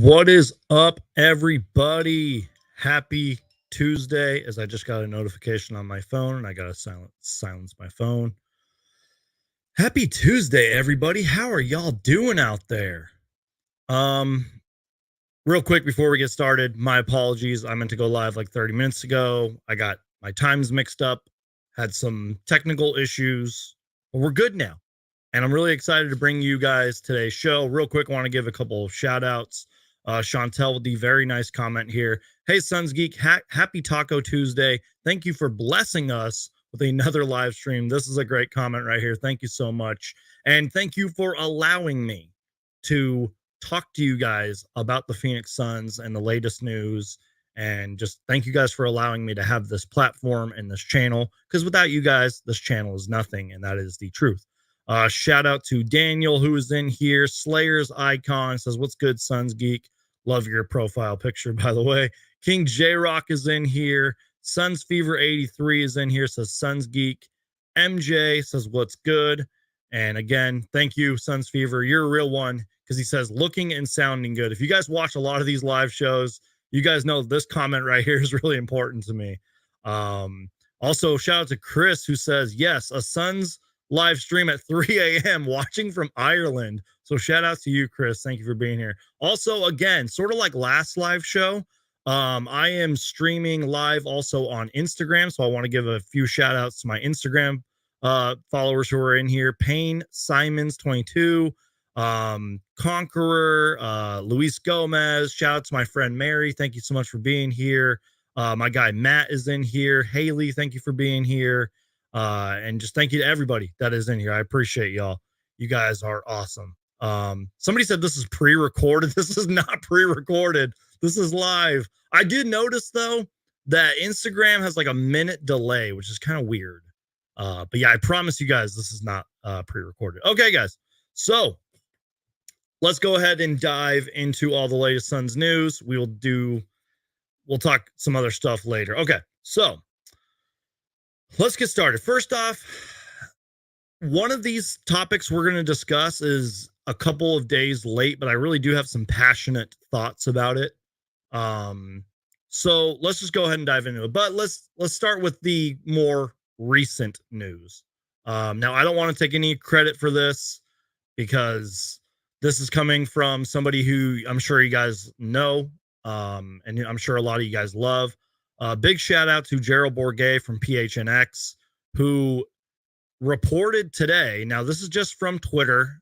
What is up, everybody? Happy Tuesday, as I just got a notification on my phone and I got to silence my phone. Happy Tuesday, everybody. How are y'all doing out there? Real quick before we get started, my apologies. I meant to go live like 30 minutes ago. I got my times mixed up, had some technical issues, but we're good now. And I'm really excited to bring you guys today's show. Real quick, I want to give a couple of shout outs. Chantel with the very nice comment here. Hey, Sons Geek, happy Taco Tuesday. Thank you for blessing us with another live stream. This is a great comment right here. Thank you so much. And thank you for allowing me to talk to you guys about the Phoenix Suns and the latest news. And just thank you guys for allowing me to have this platform and this channel, because without you guys, this channel is nothing. And that is the truth. Shout out to Daniel, who is in here. Slayer's Icon says, what's good, Sons Geek? Love your profile picture, by the way. King J-Rock is in here. Suns Fever 83 is in here, says Sons Geek. MJ says, what's good? And again, thank you, Suns Fever. You're a real one, because he says, looking and sounding good. If you guys watch a lot of these live shows, you guys know this comment right here is really important to me. Also, shout out to Chris, who says, yes, a Suns live stream at 3 a.m. watching from Ireland. So shout out to you, Chris. Thank you for being here. Also, again, sort of like last live show, I am streaming live also on Instagram. So I want to give a few shout outs to my Instagram followers who are in here. Payne Simons 22, Conqueror, Luis Gomez. Shout out to my friend Mary. Thank you so much for being here. My guy Matt is in here. Haley, thank you for being here. And just thank you to everybody that is in here. I appreciate y'all. You guys are awesome. Somebody said this is pre-recorded. This is not pre-recorded. This is live. I did notice though that Instagram has like a minute delay, which is kind of weird. But yeah, I promise you guys this is not pre-recorded. Okay, guys. So let's go ahead and dive into all the latest Suns news. We'll talk some other stuff later. Okay, so let's get started. First off, one of these topics we're going to discuss is a couple of days late, but I really do have some passionate thoughts about it. So let's just go ahead and dive into it. But let's start with the more recent news. Now, I don't want to take any credit for this because this is coming from somebody who I'm sure you guys know, and I'm sure a lot of you guys love. Big shout out to Gerald Bourguet from PHNX, who reported today. Now, this is just from Twitter,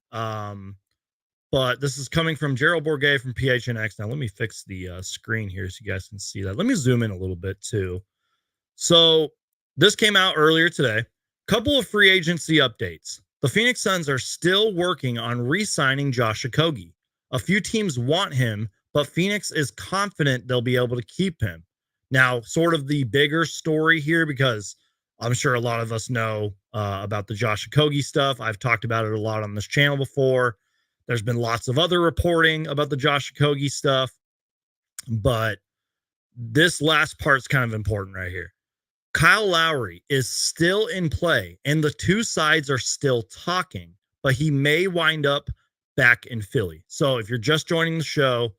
but this is coming from Gerald Bourguet from PHNX. Now, let me fix the screen here so you guys can see that. Let me zoom in a little bit, too. So this came out earlier today. Couple of free agency updates. The Phoenix Suns are still working on re-signing Josh Okogie. A few teams want him, but Phoenix is confident they'll be able to keep him. Now, sort of the bigger story here, because I'm sure a lot of us know about the Josh Okogie stuff. I've talked about it a lot on this channel before. There's been lots of other reporting about the Josh Okogie stuff, but this last part's kind of important right here. Kyle Lowry is still in play, and the two sides are still talking, but he may wind up back in Philly. So if you're just joining the show,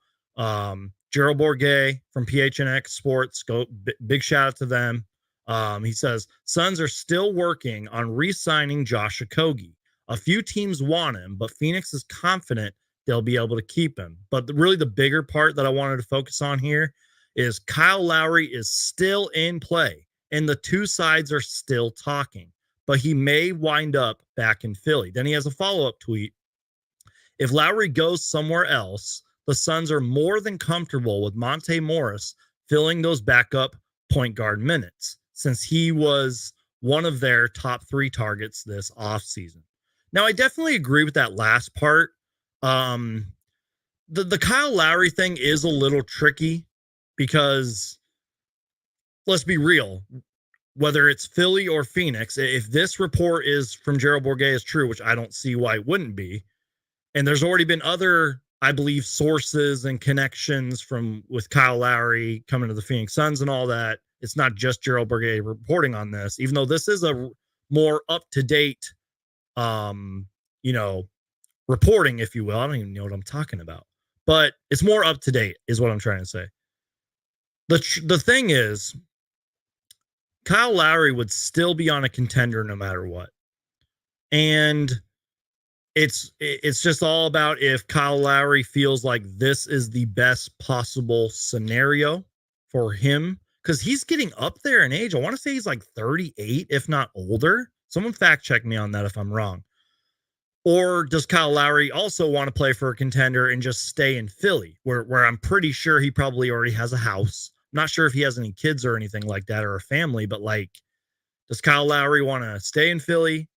Gerald Bourguet from PHNX Sports, big shout out to them. He says, Suns are still working on re-signing Josh Okogie. A few teams want him, but Phoenix is confident they'll be able to keep him. But really the bigger part that I wanted to focus on here is Kyle Lowry is still in play, and the two sides are still talking, but he may wind up back in Philly. Then he has a follow-up tweet. If Lowry goes somewhere else, the Suns are more than comfortable with Monte Morris filling those backup point guard minutes, since he was one of their top 3 targets this offseason. Now, I definitely agree with that last part. The Kyle Lowry thing is a little tricky because, let's be real, whether it's Philly or Phoenix, if this report is from Gerald Bourguet is true, which I don't see why it wouldn't be, and there's already been other, I believe, sources and connections with Kyle Lowry coming to the Phoenix Suns and all that. It's not just Gerald Bourguet reporting on this, even though this is a more up-to-date, reporting, if you will. I don't even know what I'm talking about. but it's more up to date is what I'm trying to say. The thing is, Kyle Lowry would still be on a contender no matter what. And it's just all about if Kyle Lowry feels like this is the best possible scenario for him, because he's getting up there in age. I want to say he's like 38, if not older. Someone fact check me on that if I'm wrong. Or does Kyle Lowry also want to play for a contender and just stay in Philly, where I'm pretty sure he probably already has a house? I'm not sure if he has any kids or anything like that or a family, but like, does Kyle Lowry want to stay in Philly,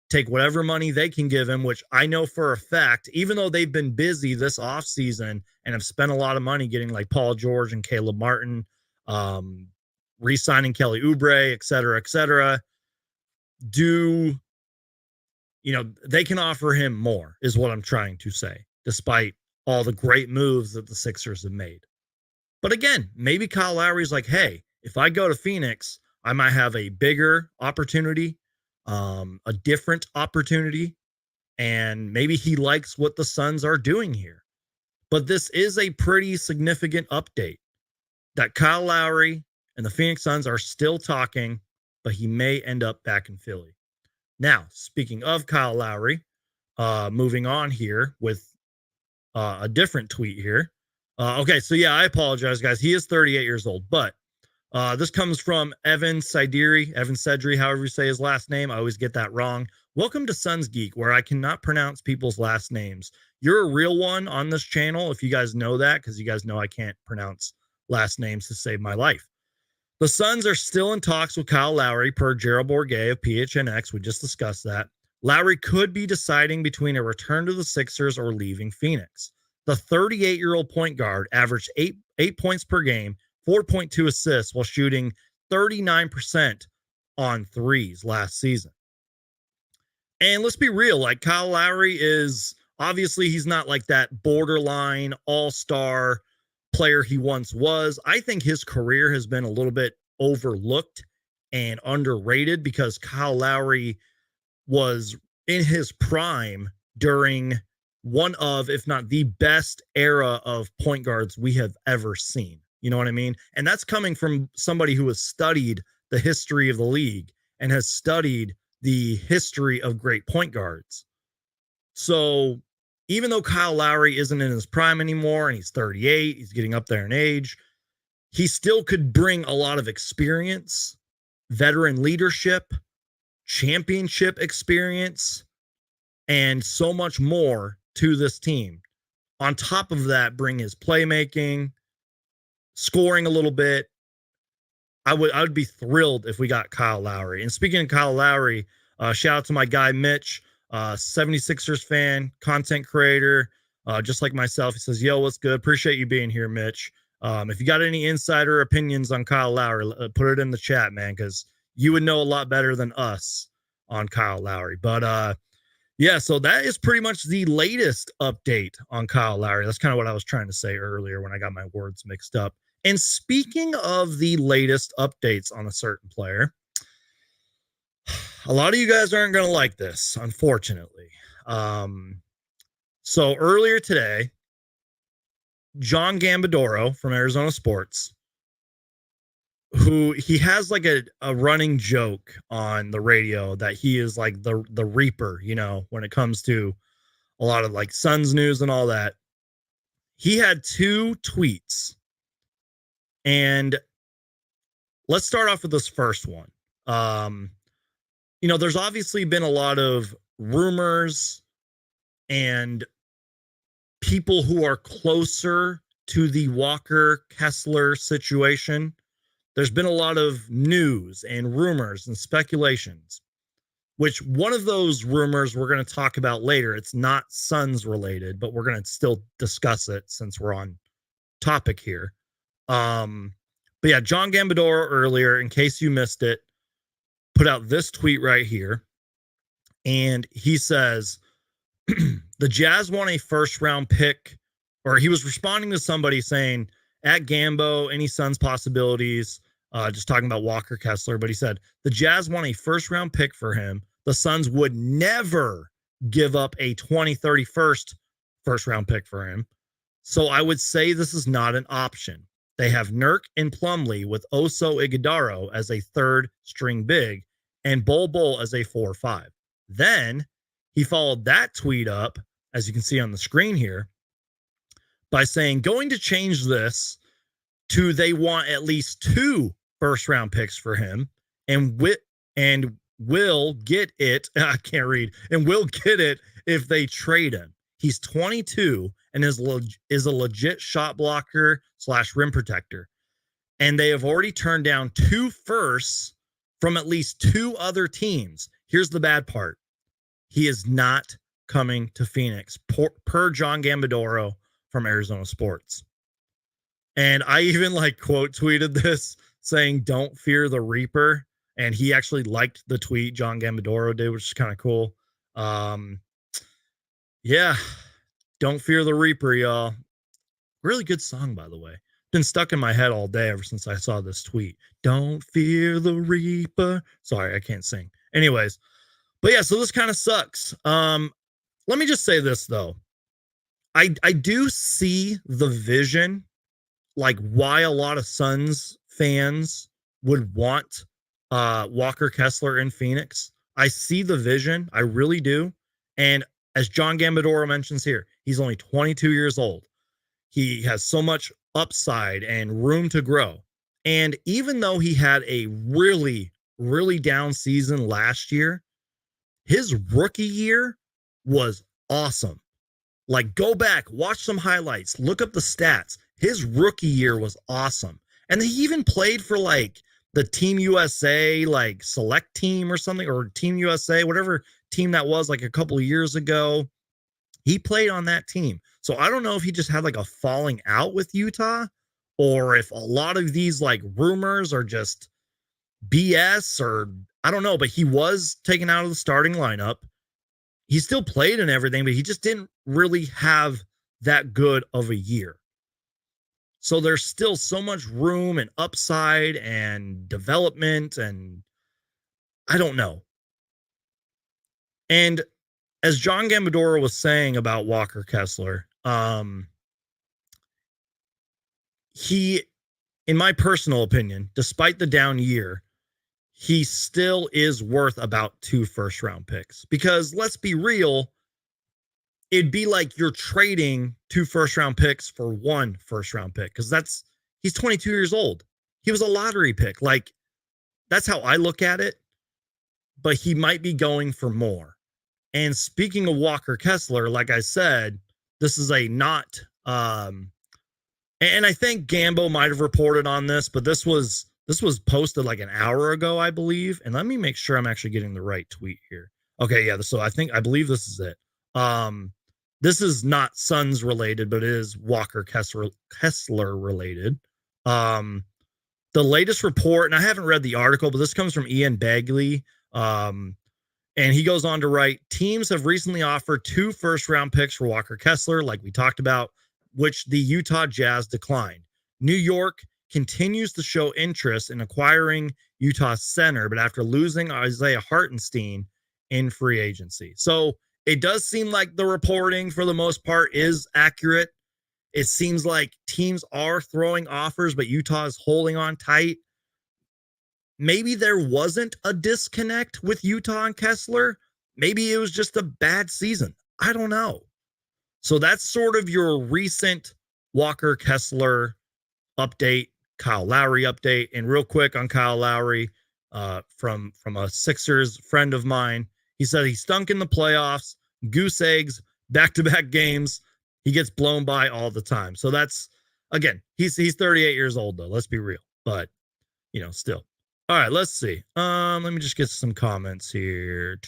take whatever money they can give him, which I know for a fact, even though they've been busy this offseason and have spent a lot of money getting like Paul George and Caleb Martin, re-signing Kelly Oubre, et cetera, they can offer him more, is what I'm trying to say, despite all the great moves that the Sixers have made. But again, maybe Kyle Lowry's like, hey, if I go to Phoenix, I might have a bigger opportunity, a different opportunity, and maybe he likes what the Suns are doing here. But this is a pretty significant update that Kyle Lowry and the Phoenix Suns are still talking, but he may end up back in Philly. Now, speaking of Kyle Lowry, moving on here with a different tweet here. Okay, so yeah, I apologize, guys. He is 38 years old, but this comes from Evan Sedri, however you say his last name. I always get that wrong. Welcome to Suns Geek, where I cannot pronounce people's last names. You're a real one on this channel, if you guys know that, because you guys know I can't pronounce last names to save my life. The Suns are still in talks with Kyle Lowry, per Gerald Bourguet of PHNX. We just discussed that. Lowry could be deciding between a return to the Sixers or leaving Phoenix. The 38-year-old point guard averaged 8 points per game, 4.2 assists, while shooting 39% on threes last season. And let's be real, like Kyle Lowry is obviously, he's not like that borderline all-star player he once was. I think his career has been a little bit overlooked and underrated because Kyle Lowry was in his prime during one of, if not the best era of point guards we have ever seen. You know what I mean? And that's coming from somebody who has studied the history of the league and has studied the history of great point guards. So even though Kyle Lowry isn't in his prime anymore and he's 38, he's getting up there in age, he still could bring a lot of experience, veteran leadership, championship experience, and so much more to this team. On top of that, bring his playmaking, scoring a little bit. I would be thrilled if we got Kyle Lowry. And speaking of Kyle Lowry, shout out to my guy Mitch, 76ers fan, content creator, just like myself. He says, yo, what's good? Appreciate you being here, Mitch. If you got any insider opinions on Kyle Lowry, put it in the chat, man, because you would know a lot better than us on Kyle Lowry. But yeah, so that is pretty much the latest update on Kyle Lowry. That's kind of what I was trying to say earlier when I got my words mixed up. And speaking of the latest updates on a certain player, a lot of you guys aren't going to like this, unfortunately. So earlier today, John Gambadoro from Arizona Sports, who he has like a running joke on the radio that he is like the Reaper, you know, when it comes to a lot of like Suns news and all that. He had two tweets. And let's start off with this first one. You know, there's obviously been a lot of rumors and people who are closer to the Walker Kessler situation. There's been a lot of news and rumors and speculations, which one of those rumors we're going to talk about later. It's not Suns related, but we're going to still discuss it since we're on topic here. But yeah, John Gambadoro earlier, in case you missed it, put out this tweet right here. And he says, the Jazz won a first round pick, or he was responding to somebody saying, at Gambo, any Suns possibilities, just talking about Walker Kessler. But he said, the Jazz won a first round pick for him. The Suns would never give up a 2031 first round pick for him. So I would say this is not an option. They have Nurk and Plumlee with Oso Iguodaro as a third string big and Bol Bol as a 4-5. Then he followed that tweet up, as you can see on the screen here, by saying, going to change this to they want at least 2 first round picks for him and will get it. I can't read. And will get it if they trade him. He's 22 and is a legit shot blocker / rim protector. And they have already turned down 2 firsts from at least 2 other teams. Here's the bad part. He is not coming to Phoenix per John Gambadoro from Arizona Sports. And I even quote tweeted this saying, don't fear the Reaper. And he actually liked the tweet John Gambadoro did, which is kind of cool. Yeah, don't fear the Reaper, y'all. Really good song, by the way. Been stuck in my head all day ever since I saw this tweet. Don't fear the Reaper. Sorry, I can't sing. Anyways, but yeah, so this kind of sucks. Let me just say this though. I do see the vision, why a lot of Suns fans would want Walker Kessler in Phoenix. I see the vision. I really do. And as John Gambadoro mentions here, he's only 22 years old. He has so much upside and room to grow. And even though he had a really, really down season last year, his rookie year was awesome. Go back, watch some highlights, look up the stats. His rookie year was awesome. And he even played for the Team USA, select team or something, or Team USA, whatever team that was a couple of years ago. He played on that team. So I don't know if he just had a falling out with Utah or if a lot of these rumors are just BS or I don't know, but he was taken out of the starting lineup. He still played and everything, but he just didn't really have that good of a year. So there's still so much room and upside and development, and I don't know. And as John Gambadoro was saying about Walker Kessler, he, in my personal opinion, despite the down year, he still is worth about 2 first round picks. Because let's be real, it'd be like you're trading 2 first round picks for 1 first round pick. Because he's 22 years old. He was a lottery pick. That's how I look at it. But he might be going for more. And speaking of Walker Kessler, like I said, this is a not, and I think Gambo might have reported on this, but this was posted an hour ago, I believe. And let me make sure I'm actually getting the right tweet here. Okay, yeah. So I believe this is it. This is not Suns related, but it is Walker Kessler related. The latest report, and I haven't read the article, but this comes from Ian Begley. And he goes on to write, teams have recently offered 2 first round picks for Walker Kessler, like we talked about, which the Utah Jazz declined. New York continues to show interest in acquiring Utah's center, but after losing Isaiah Hartenstein in free agency. So it does seem like the reporting for the most part is accurate. It seems like teams are throwing offers, but Utah is holding on tight. Maybe there wasn't a disconnect with Utah and Kessler. Maybe it was just a bad season. I don't know. So that's sort of your recent Walker Kessler update, Kyle Lowry update. And real quick on Kyle Lowry, from a Sixers friend of mine, he said he stunk in the playoffs, goose eggs, back-to-back games. He gets blown by all the time. So that's, again, he's 38 years old though. Let's be real. But, still. All right, let's see. Let me just get some comments here.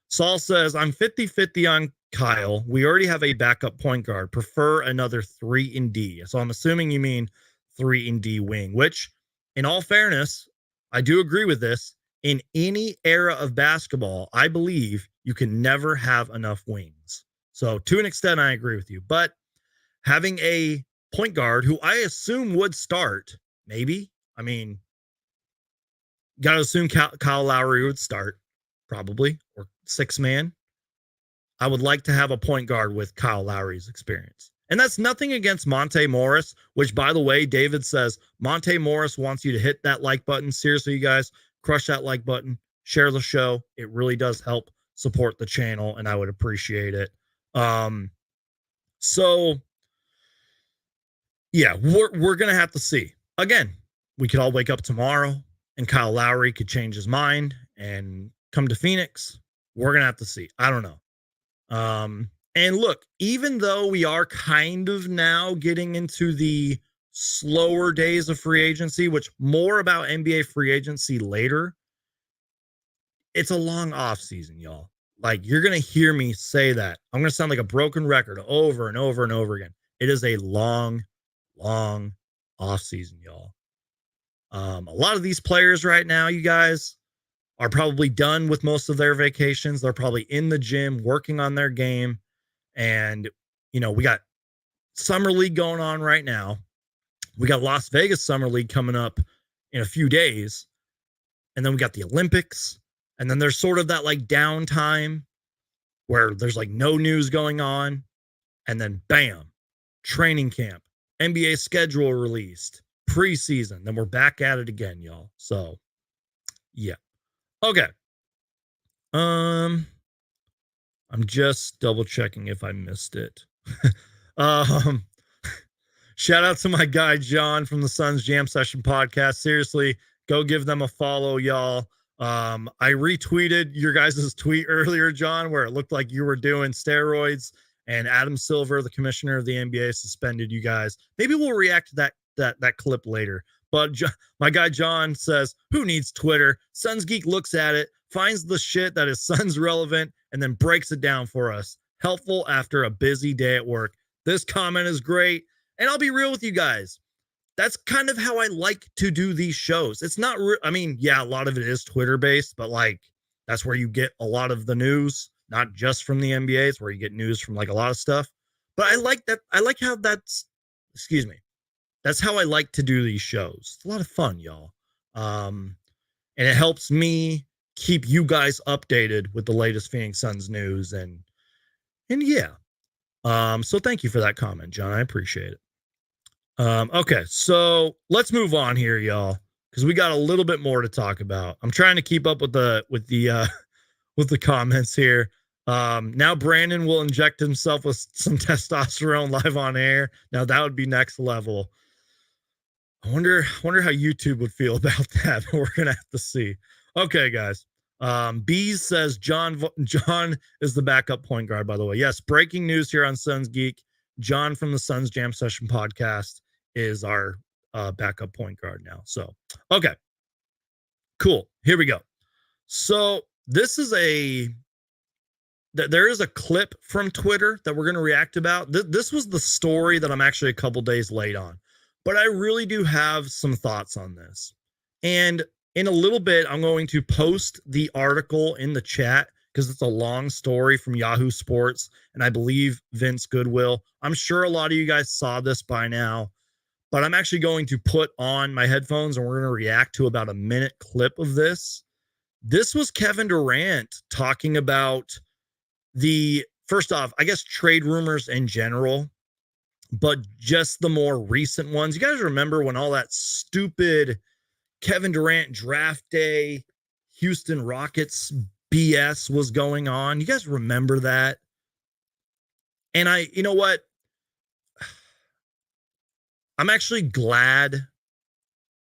Saul says, I'm 50-50 on Kyle. We already have a backup point guard. Prefer another 3 and D. So I'm assuming you mean 3 and D wing, which, in all fairness, I do agree with this. In any era of basketball, I believe you can never have enough wings. So to an extent, I agree with you. But having a point guard who I assume would start, maybe, got to assume Kyle Lowry would start, probably, or 6-man. I would like to have a point guard with Kyle Lowry's experience. And that's nothing against Monte Morris, which, by the way, David says Monte Morris wants you to hit that like button. Seriously, you guys, crush that like button, share the show. It really does help support the channel, and I would appreciate it. So yeah, we're gonna have to see. Again, we could all wake up tomorrow and Kyle Lowry could change his mind and come to Phoenix. We're gonna have to see. I don't know. And look, even though we are kind of now getting into the slower days of free agency, which more about NBA free agency later, it's a long off season, y'all. Like, you're going to hear me say that. I'm going to sound like a broken record over and over and over again. It is a long off season, y'all. A lot of these players right now, you guys, are probably done with most of their vacations. They're probably in the gym working on their game. And, we got Summer League going on right now. We got Las Vegas Summer League coming up in a few days. And then we got the Olympics. And then there's sort of that like downtime where there's like no news going on. And then bam, training camp, NBA schedule released, preseason. Then we're back at it again, y'all. So yeah. Okay. I'm just double checking if I missed it. Shout out to my guy John from the Suns Jam Session podcast. Seriously, go give them a follow, y'all. I retweeted your guys' tweet earlier, John, where it looked like you were doing steroids and Adam Silver, the commissioner of the NBA, suspended you guys. Maybe we'll react to that clip later. But my guy John says, who needs Twitter? Suns Geek looks at it, finds the shit that is Suns relevant, and then breaks it down for us. Helpful after a busy day at work. This comment is great. And I'll be real with you guys. That's kind of how I like to do these shows. It's not, a lot of it is Twitter based, but like, that's where you get a lot of the news, not just from the NBA. It's where you get news from like a lot of stuff. But I like that. I like how that's how I like to do these shows. It's a lot of fun, y'all. And it helps me keep you guys updated with the latest Phoenix Suns news. And yeah. So thank you for that comment, John. I appreciate it. Okay, so let's move on here, y'all, because we got a little bit more to talk about. I'm trying to keep up with the comments here. Now Brandon will inject himself with some testosterone live on air. Now that would be next level. I wonder how YouTube would feel about that, but we're gonna have to see. Okay, guys. Bees says John is the backup point guard, by the way. Yes, breaking news here on Suns Geek. John from the Suns Jam Session podcast is our backup point guard now. So, okay. Cool. Here we go. So, there is a clip from Twitter that we're going to react about. This was the story that I'm actually a couple days late on, but I really do have some thoughts on this. And in a little bit, I'm going to post the article in the chat because it's a long story from Yahoo Sports, and I believe Vince Goodwill. I'm sure a lot of you guys saw this by now, but I'm actually going to put on my headphones and we're going to react to about a minute clip of this. This was Kevin Durant talking about first off, I guess trade rumors in general, but just the more recent ones. You guys remember when all that stupid Kevin Durant draft day, Houston Rockets BS was going on? You guys remember that? And you know what? I'm actually glad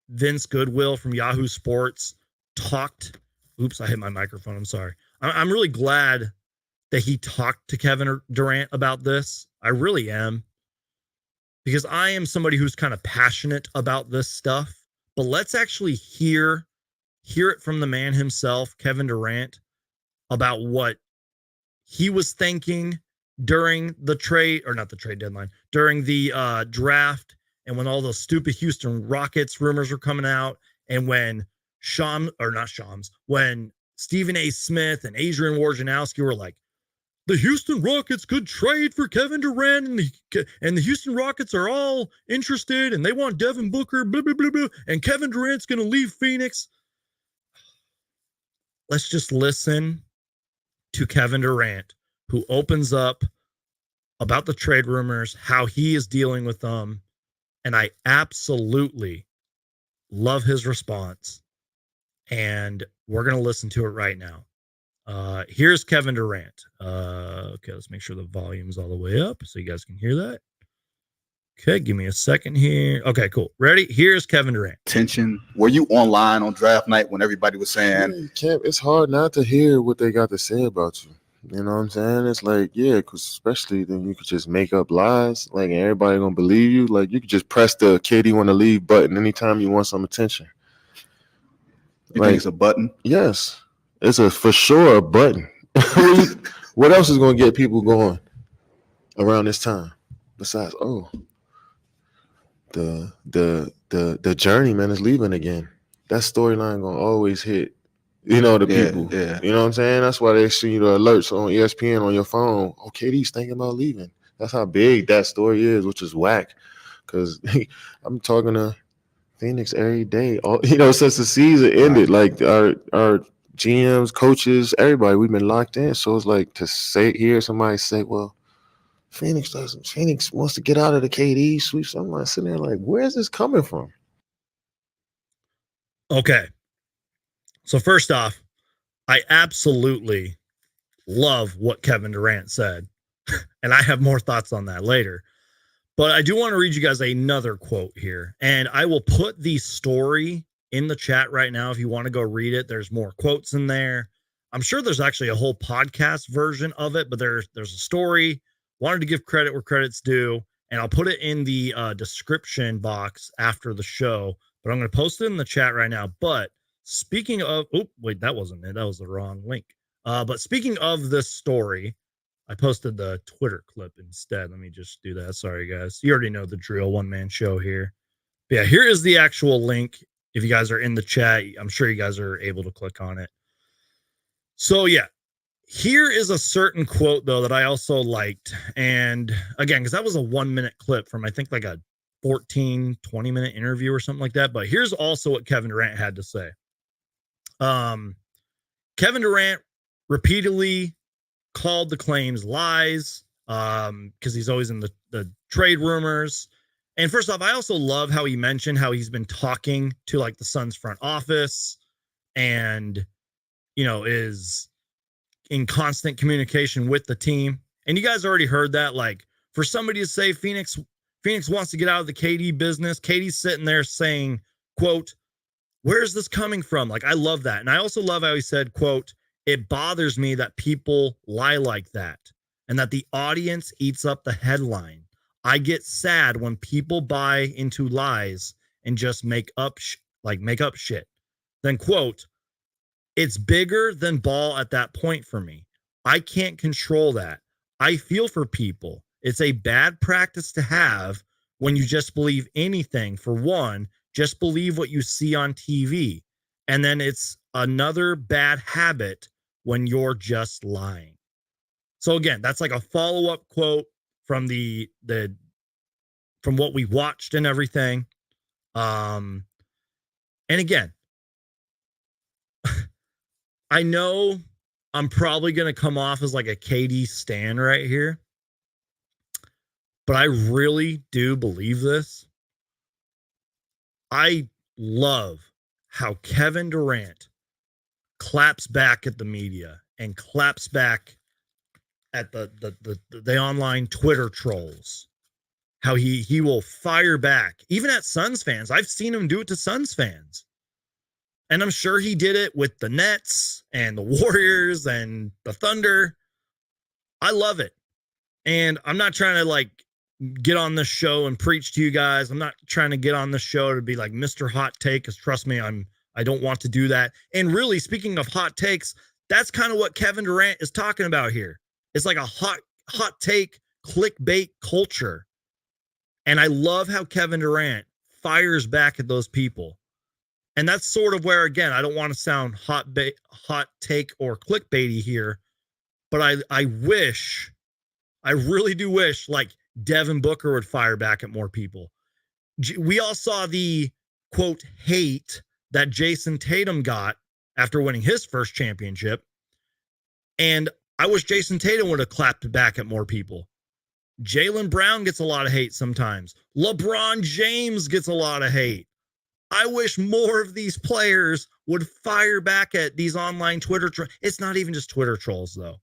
Vince Goodwill from Yahoo Sports talked. Oops, I hit my microphone. I'm sorry. I'm really glad that he talked to Kevin Durant about this. I really am. Because I am somebody who's kind of passionate about this stuff. But let's actually hear it from the man himself, Kevin Durant, about what he was thinking during the trade, or not the trade deadline, during the draft, and when all those stupid Houston Rockets rumors were coming out, and when when Stephen A. Smith and Adrian Wojnarowski were like, the Houston Rockets could trade for Kevin Durant, and the Houston Rockets are all interested, and they want Devin Booker, blah, blah, blah, blah, and Kevin Durant's going to leave Phoenix. Let's just listen to Kevin Durant, who opens up about the trade rumors, how he is dealing with them. And I absolutely love his response. And we're going to listen to it right now. Here's Kevin Durant. Okay, let's make sure the volume's all the way up so you guys can hear that. Okay, give me a second here. Okay, cool. Ready? Here's Kevin Durant. Tension. Were you online on draft night when everybody was saying, it's hard not to hear what they got to say about you? You know what I'm saying? It's like, yeah, because especially then you could just make up lies, like, and everybody gonna believe you. Like, you could just press the KD want to leave button anytime you want some attention. you think it's a button? Yes, it's for sure a button. What else is gonna get people going around this time besides the journeyman is leaving again? That storyline gonna always hit. The people. Yeah. You know what I'm saying? That's why they see the alerts on ESPN on your phone. Oh, KD's thinking about leaving. That's how big that story is, which is whack. Because I'm talking to Phoenix every day. Since the season ended, like our GMs, coaches, everybody, we've been locked in. So it's like to hear somebody say, well, Phoenix wants to get out of the KD sweep. So I'm like sitting there like, where is this coming from? Okay. So first off, I absolutely love what Kevin Durant said, and I have more thoughts on that later. But I do want to read you guys another quote here, and I will put the story in the chat right now if you want to go read it. There's more quotes in there. I'm sure there's actually a whole podcast version of it, but there's a story. Wanted to give credit where credit's due, and I'll put it in the description box after the show, but I'm going to post it in the chat right now. But speaking of, that wasn't it. That was the wrong link. But speaking of this story, I posted the Twitter clip instead. Let me just do that. Sorry, guys. You already know the drill, one-man show here. But yeah, here is the actual link. If you guys are in the chat, I'm sure you guys are able to click on it. So yeah, here is a certain quote, though, that I also liked. And again, because that was a 1-minute clip from, I think, like a 14, 20-minute interview or something like that. But here's also what Kevin Durant had to say. Kevin Durant repeatedly called the claims lies because he's always in the trade rumors. And first off, I also love how he mentioned how he's been talking to like the Suns front office and, is in constant communication with the team. And you guys already heard that, like, for somebody to say Phoenix wants to get out of the KD business, KD's sitting there saying, quote, where's this coming from? Like, I love that. And I also love how he said, quote, it bothers me that people lie like that and that the audience eats up the headline. I get sad when people buy into lies and just make up shit. Then, quote, it's bigger than ball at that point for me. I can't control that. I feel for people. It's a bad practice to have when you just believe anything. For one, just believe what you see on TV. And then it's another bad habit when you're just lying. So again, that's like a follow-up quote from from what we watched and everything. And again, I know I'm probably going to come off as like a KD stan right here, but I really do believe this. I love how Kevin Durant claps back at the media and claps back at the online Twitter trolls. How he will fire back, even at Suns fans. I've seen him do it to Suns fans. And I'm sure he did it with the Nets and the Warriors and the Thunder. I love it. And I'm not trying to like get on this show and preach to you guys. I'm not trying to get on this show to be like Mr. Hot Take, because trust me, I don't want to do that. And really, speaking of hot takes, that's kind of what Kevin Durant is talking about here. It's like a hot take clickbait culture. And I love how Kevin Durant fires back at those people. And that's sort of where, again, I don't want to sound hot take or clickbaity here, but I really do wish like Devin Booker would fire back at more people. We all saw the quote hate that Jason Tatum got after winning his first championship. And I wish Jason Tatum would have clapped back at more people. Jaylen Brown gets a lot of hate sometimes. LeBron James gets a lot of hate. I wish more of these players would fire back at these online Twitter trolls. It's not even just Twitter trolls, though.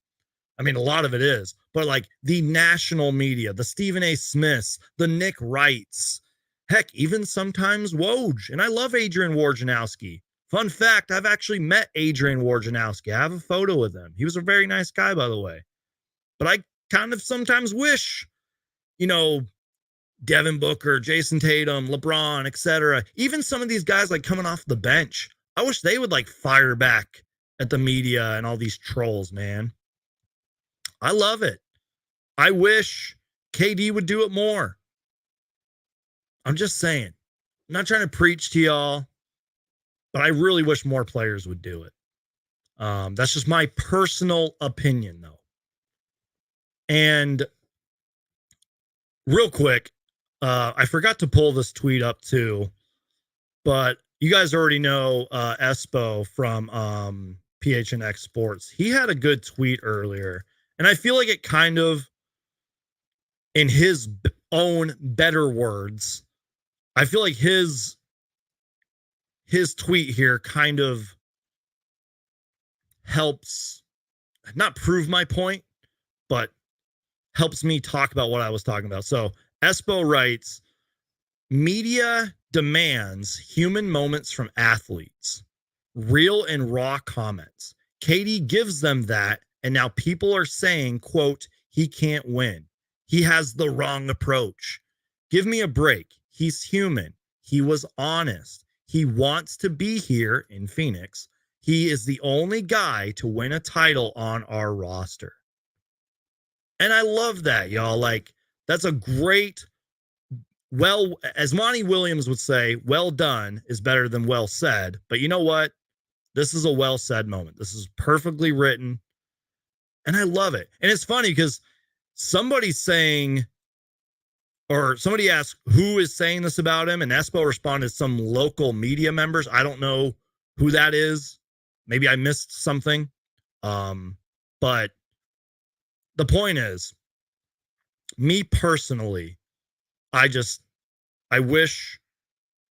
I mean, a lot of it is, but like the national media, the Stephen A. Smiths, the Nick Wrights, heck, even sometimes Woj. And I love Adrian Wojnarowski. Fun fact, I've actually met Adrian Wojnarowski. I have a photo with him. He was a very nice guy, by the way. But I kind of sometimes wish, Devin Booker, Jason Tatum, LeBron, etc. Even some of these guys like coming off the bench, I wish they would like fire back at the media and all these trolls, man. I love it. I wish KD would do it more. I'm just saying. I'm not trying to preach to y'all, but I really wish more players would do it. That's just my personal opinion, though. And real quick, I forgot to pull this tweet up too, but you guys already know Espo from PHNX Sports. He had a good tweet earlier, and I feel like it kind of, in his own better words, I feel like his tweet here kind of helps not prove my point, but helps me talk about what I was talking about. So Espo writes, media demands human moments from athletes, real and raw comments. KD gives them that, and now people are saying, quote, he can't win. He has the wrong approach. Give me a break. He's human. He was honest. He wants to be here in Phoenix. He is the only guy to win a title on our roster. And I love that, y'all. Like, that's a great, as Monty Williams would say, well done is better than well said. But you know what? This is a well said moment. This is perfectly written. And I love it. And it's funny because somebody's saying, or somebody asked who is saying this about him, and Espo responded, some local media members. I don't know who that is. Maybe I missed something. But the point is, me personally, I wish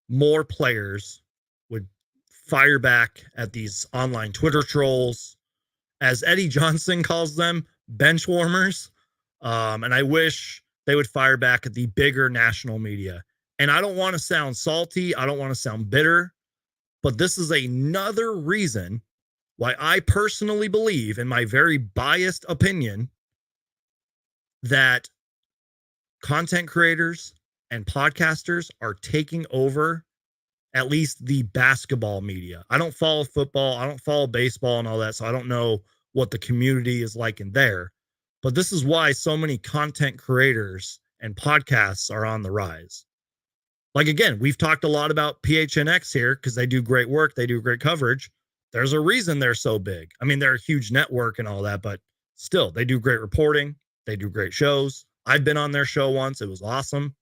more players would fire back at these online Twitter trolls, as Eddie Johnson calls them, bench warmers. And I wish they would fire back at the bigger national media. And I don't want to sound salty. I don't want to sound bitter, but this is another reason why I personally believe, in my very biased opinion, that content creators and podcasters are taking over at least the basketball media. I don't follow football. I don't follow baseball and all that. So I don't know what the community is like in there. But this is why so many content creators and podcasts are on the rise. Like, again, we've talked a lot about PHNX here because they do great work. They do great coverage. There's a reason they're so big. I mean, they're a huge network and all that, but still, they do great reporting. They do great shows. I've been on their show once. It was awesome.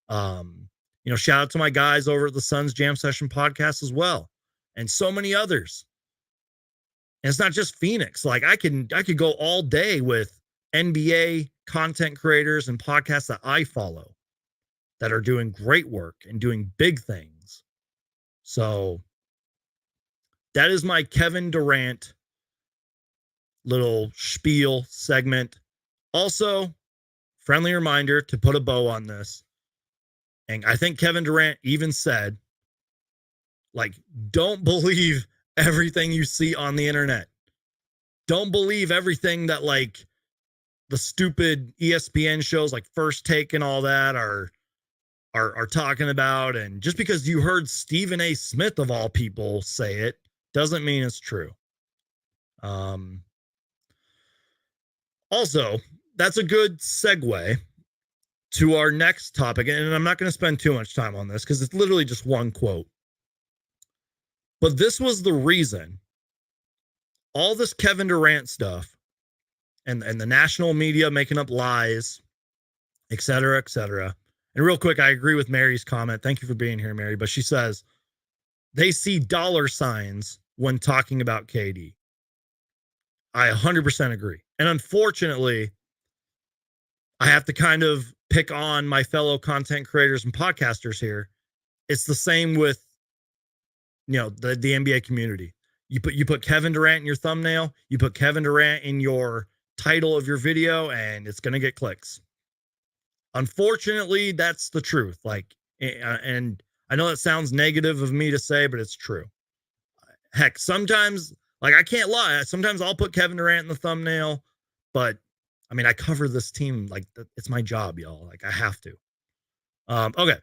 Shout out to my guys over at the Suns Jam Session podcast as well, and so many others. And it's not just Phoenix. Like, I could go all day with NBA content creators and podcasts that I follow that are doing great work and doing big things. So that is my Kevin Durant little spiel segment. Also, friendly reminder to put a bow on this. And I think Kevin Durant even said, like, don't believe everything you see on the internet. Don't believe everything that, like, the stupid ESPN shows like First Take and all that are talking about. And just because you heard Stephen A. Smith of all people say it doesn't mean it's true. Also, that's a good segue to our next topic. And I'm not going to spend too much time on this because it's literally just one quote. But this was the reason all this Kevin Durant stuff and the national media making up lies, et cetera, et cetera. And real quick, I agree with Mary's comment. Thank you for being here, Mary. But she says they see dollar signs when talking about KD. I 100% agree. And unfortunately, I have to kind of pick on my fellow content creators and podcasters here. It's the same with, you know, the NBA community. You put Kevin Durant in your thumbnail, you put Kevin Durant in your title of your video, and it's going to get clicks. Unfortunately, that's the truth. Like, and I know that sounds negative of me to say, but it's true. Heck, sometimes, like, I can't lie. Sometimes I'll put Kevin Durant in the thumbnail, but I mean, I cover this team. Like, it's my job, y'all. Like, I have to. Okay.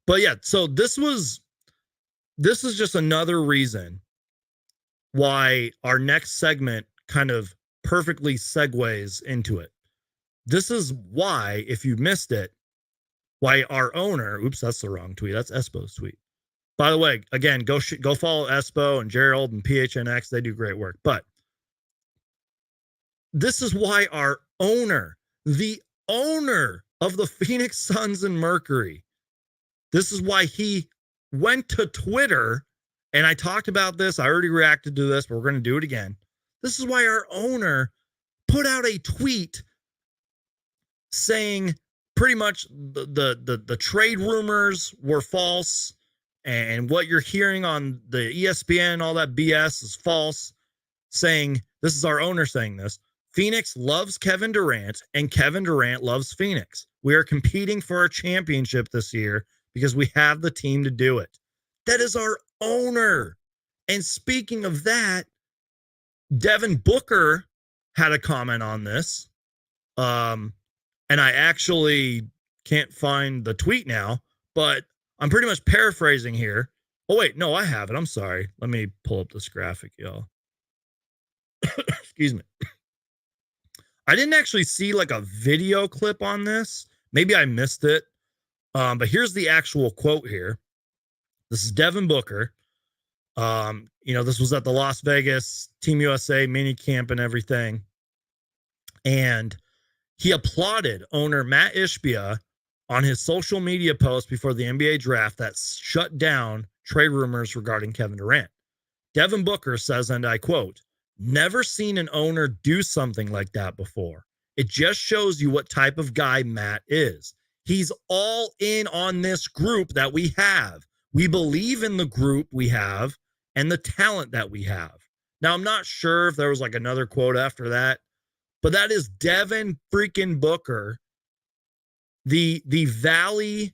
But yeah, so this is just another reason why our next segment kind of perfectly segues into it. This is why, if you missed it, why our owner, oops, that's the wrong tweet. That's Espo's tweet. By the way, again, go follow Espo and Gerald and PHNX. They do great work. But this is why our owner, the owner of the Phoenix Suns and Mercury, this is why he went to Twitter, and I talked about this. I already reacted to this, but we're going to do it again. This is why our owner put out a tweet saying pretty much the trade rumors were false, and what you're hearing on the ESPN and all that BS is false, saying, this is our owner saying this, Phoenix loves Kevin Durant, and Kevin Durant loves Phoenix. We are competing for a championship this year because we have the team to do it. That is our owner. And speaking of that, Devin Booker had a comment on this. And I actually can't find the tweet now, but I'm pretty much paraphrasing here. Oh, wait, no, I have it. I'm sorry. Let me pull up this graphic, y'all. Excuse me. I didn't actually see like a video clip on this. Maybe I missed it. But here's the actual quote here. This is Devin Booker. You know, this was at the Las Vegas Team USA mini camp and everything. And he applauded owner Matt Ishbia on his social media post before the NBA draft that shut down trade rumors regarding Kevin Durant. Devin Booker says, and I quote, "Never seen an owner do something like that before. It just shows you what type of guy Matt is. He's all in on this group that we have. We believe in the group we have and the talent that we have." Now, I'm not sure if there was like another quote after that, but that is Devin freaking Booker, the Valley,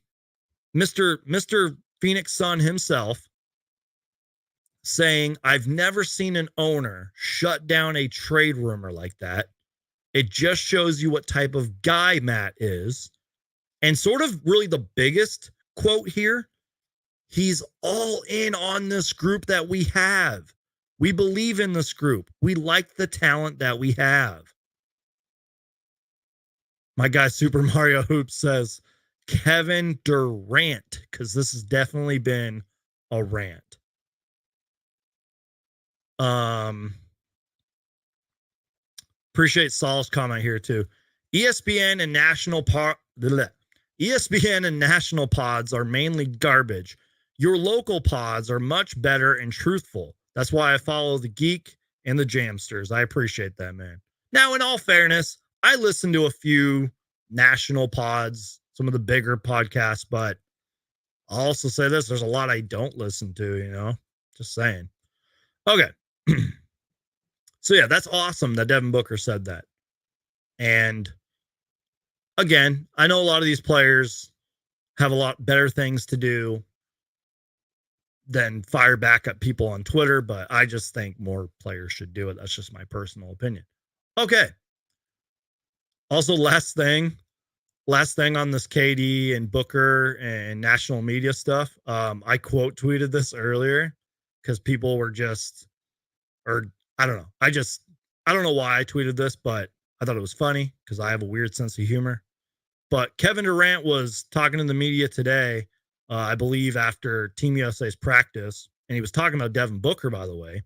Mr. Phoenix Sun himself, saying, I've never seen an owner shut down a trade rumor like that. It just shows you what type of guy Matt is. And sort of really the biggest quote here, he's all in on this group that we have. We believe in this group. We like the talent that we have. My guy Super Mario Hoops says Kevin Durant, because this has definitely been a rant. Appreciate Saul's comment here too. ESPN and national pods are mainly garbage. Your local pods are much better and truthful. That's why I follow the Geek and the Jamsters. I appreciate that, man. Now, in all fairness, I listen to a few national pods, some of the bigger podcasts, but I'll also say this, there's a lot I don't listen to, you know, just saying. Okay. So yeah, that's awesome that Devin Booker said that. And again, I know a lot of these players have a lot better things to do than fire back at people on Twitter, but I just think more players should do it. That's just my personal opinion. Okay. Also, last thing on this KD and Booker and national media stuff. I quote tweeted this earlier because people were just, or I don't know. I don't know why I tweeted this, but I thought it was funny because I have a weird sense of humor. But Kevin Durant was talking to the media today, I believe after Team USA's practice, and he was talking about Devin Booker, by the way.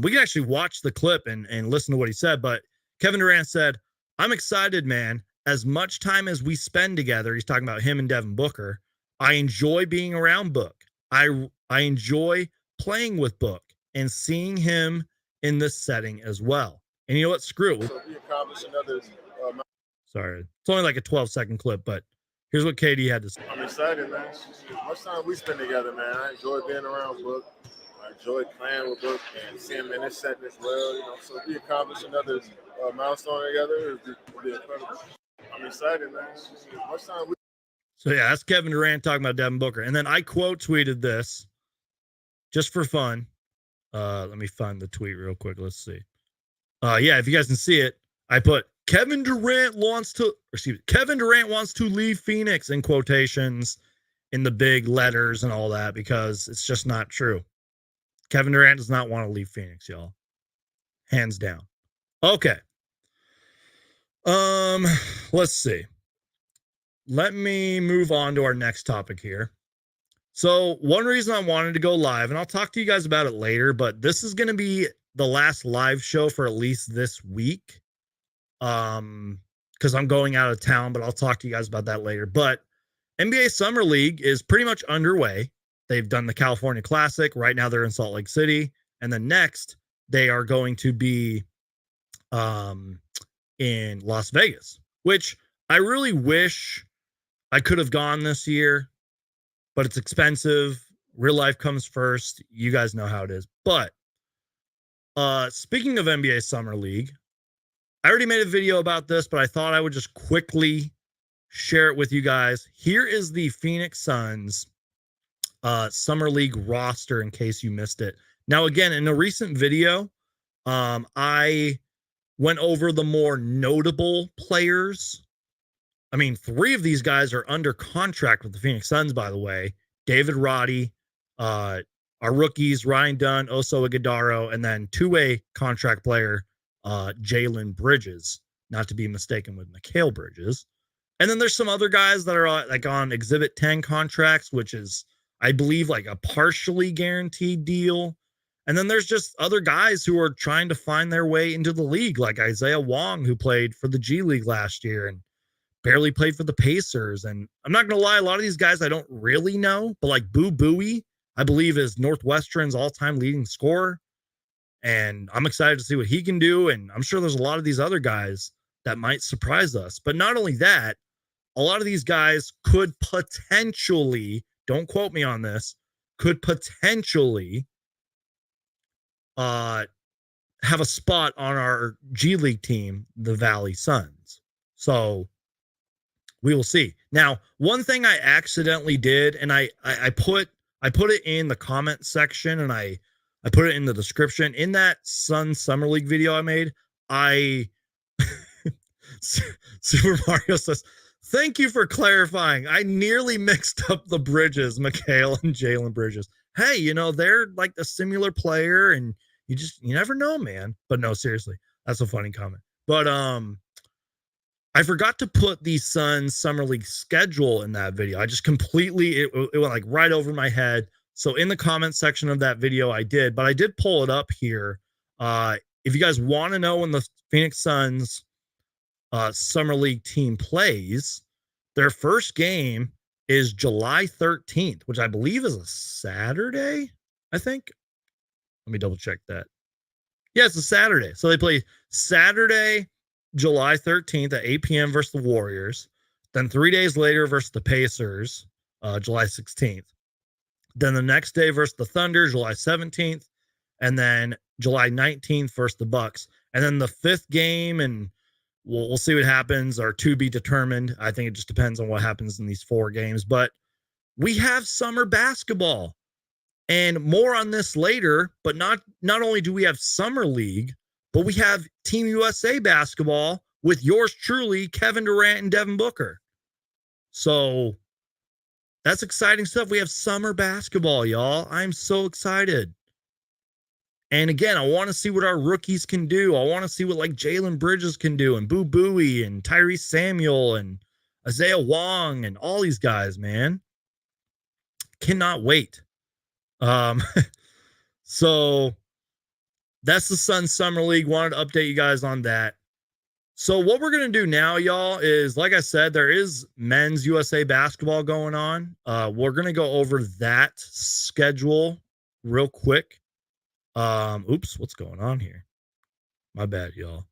We can actually watch the clip and listen to what he said, but Kevin Durant said, I'm excited, man. As much time as we spend together, he's talking about him and Devin Booker, I enjoy being around Book. I enjoy playing with Book and seeing him in this setting as well. And you know what? Screw it. So we accomplished another Sorry. It's only like a 12-second clip, but here's what KD had to say. I'm excited, man. Much time we spend together, man. I enjoy being around Book. I enjoy playing with Book and seeing him in this setting as well. You know, so we accomplish another milestone together. It'd be incredible. I'm excited, man. Much time we. So yeah, that's Kevin Durant talking about Devin Booker. And then I quote tweeted this just for fun. Let me find the tweet real quick. Let's see. Yeah, if you guys can see it, I put Kevin Durant wants to leave Phoenix in quotations in the big letters and all that, because it's just not true. Kevin Durant does not want to leave Phoenix, y'all. Hands down. Okay. Let's see. Let me move on to our next topic here. So one reason I wanted to go live, and I'll talk to you guys about it later, but this is going to be the last live show for at least this week. Because I'm going out of town, but I'll talk to you guys about that later. But NBA Summer League is pretty much underway. They've done the California Classic. Right now they're in Salt Lake City. And then next they are going to be in Las Vegas, which I really wish I could have gone this year, but it's expensive. Real life comes first. You guys know how it is. But speaking of NBA Summer League, I already made a video about this, but I thought I would just quickly share it with you guys. Here is the Phoenix Suns Summer League roster in case you missed it. Now, again, in a recent video, I went over the more notable players. I mean, 3 of these guys are under contract with the Phoenix Suns, by the way. David Roddy, our rookies, Ryan Dunn, Oso Ighodaro, and then two-way contract player, Jalen Bridges, not to be mistaken with Mikal Bridges. And then there's some other guys that are like on Exhibit 10 contracts, which is, I believe, like a partially guaranteed deal. And then there's just other guys who are trying to find their way into the league, like Isaiah Wong, who played for the G League last year and barely played for the Pacers. And I'm not going to lie, a lot of these guys I don't really know, but like Boo Buie, I believe, is Northwestern's all-time leading scorer. And I'm excited to see what he can do. And I'm sure there's a lot of these other guys that might surprise us. But not only that, a lot of these guys could potentially, don't quote me on this, could potentially have a spot on our G League team, the Valley Suns. So we will see. Now, one thing I accidentally did, and I put it in the comment section, and I put it in the description. In that Suns Summer League video I made, Super Mario says, thank you for clarifying. I nearly mixed up the Bridges, Mikal and Jalen Bridges. Hey, you know, they're like a similar player, and you never know, man. But no, seriously, that's a funny comment. But I forgot to put the Suns Summer League schedule in that video. I just completely, it went like right over my head. So in the comment section of that video, I did, but I did pull it up here. If you guys want to know when the Phoenix Suns Summer League team plays, their first game is July 13th, which I believe is a Saturday, I think. Let me double check that. Yeah, it's a Saturday. So they play Saturday, July 13th at 8 p.m. versus the Warriors. Then 3 days later versus the Pacers, July 16th. Then the next day versus the Thunder, July 17th. And then July 19th versus the Bucks. And then the 5th game, and we'll see what happens, or to be determined. I think it just depends on what happens in these 4 games. But we have summer basketball. And more on this later, but not only do we have Summer League, but we have Team USA basketball with yours truly, Kevin Durant and Devin Booker. So that's exciting stuff. We have summer basketball, y'all. I'm so excited. And again, I want to see what our rookies can do. I want to see what like Jalen Bridges can do, and Boo Buie and Tyrese Samuel and Isaiah Wong and all these guys, man. Cannot wait. So that's the Suns Summer League. Wanted to update you guys on that. So what we're going to do now, y'all, is, like I said, there is men's USA basketball going on. We're going to go over that schedule real quick. Oops, what's going on here? My bad, y'all.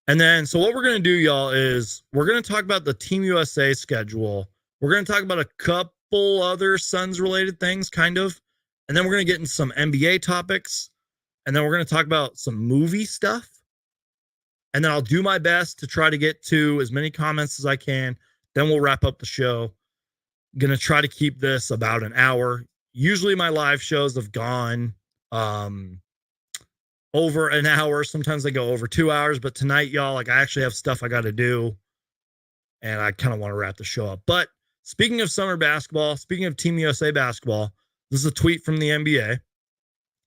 And then, so what we're going to do, y'all, is we're going to talk about the Team USA schedule. We're going to talk about a couple other Suns related things, kind of. And then we're going to get into some NBA topics. And then we're going to talk about some movie stuff. And then I'll do my best to try to get to as many comments as I can. Then we'll wrap up the show. Going to try to keep this about an hour. Usually my live shows have gone over an hour. Sometimes they go over 2 hours, but tonight, y'all, like, I actually have stuff I got to do, and I kind of want to wrap the show up. But speaking of summer basketball, speaking of Team USA basketball, this is a tweet from the NBA.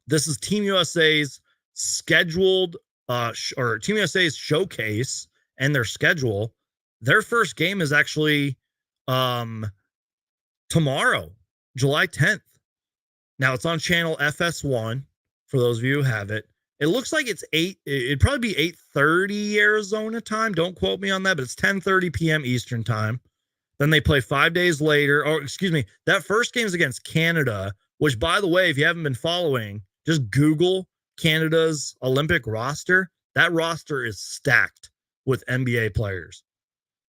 This is Team USA's scheduled or Team USA's showcase and their schedule. Their first game is actually tomorrow, July 10th. Now it's on channel FS1 for those of you who have it. It looks like it's it'd probably be 8:30 Arizona time. Don't quote me on that, but it's 10:30 p.m. Eastern time. Then they play 5 days later. Or excuse me, that first game is against Canada, which, by the way, if you haven't been following, just Google Canada's Olympic roster. That roster is stacked with NBA players.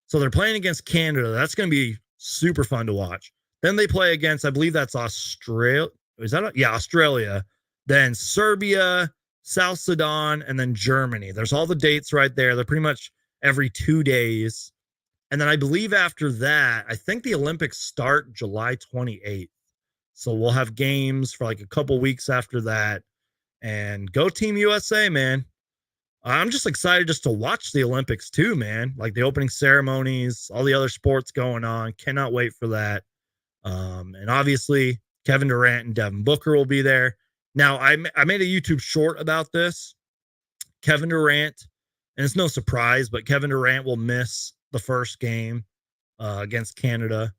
So they're playing against Canada. That's going to be super fun to watch. Then they play against, I believe that's Australia. Is that? Yeah, Australia. Then Serbia, South Sudan, and then Germany. There's all the dates right there. They're pretty much every 2 days. And then I believe after that, I think the Olympics start July 28th. So we'll have games for like a couple weeks after that. And go Team USA, man. I'm just excited just to watch the Olympics too, man. Like the opening ceremonies, all the other sports going on. Cannot wait for that. And obviously, Kevin Durant and Devin Booker will be there. Now, I made a YouTube short about this. Kevin Durant, and it's no surprise, but Kevin Durant will miss the first game against Canada.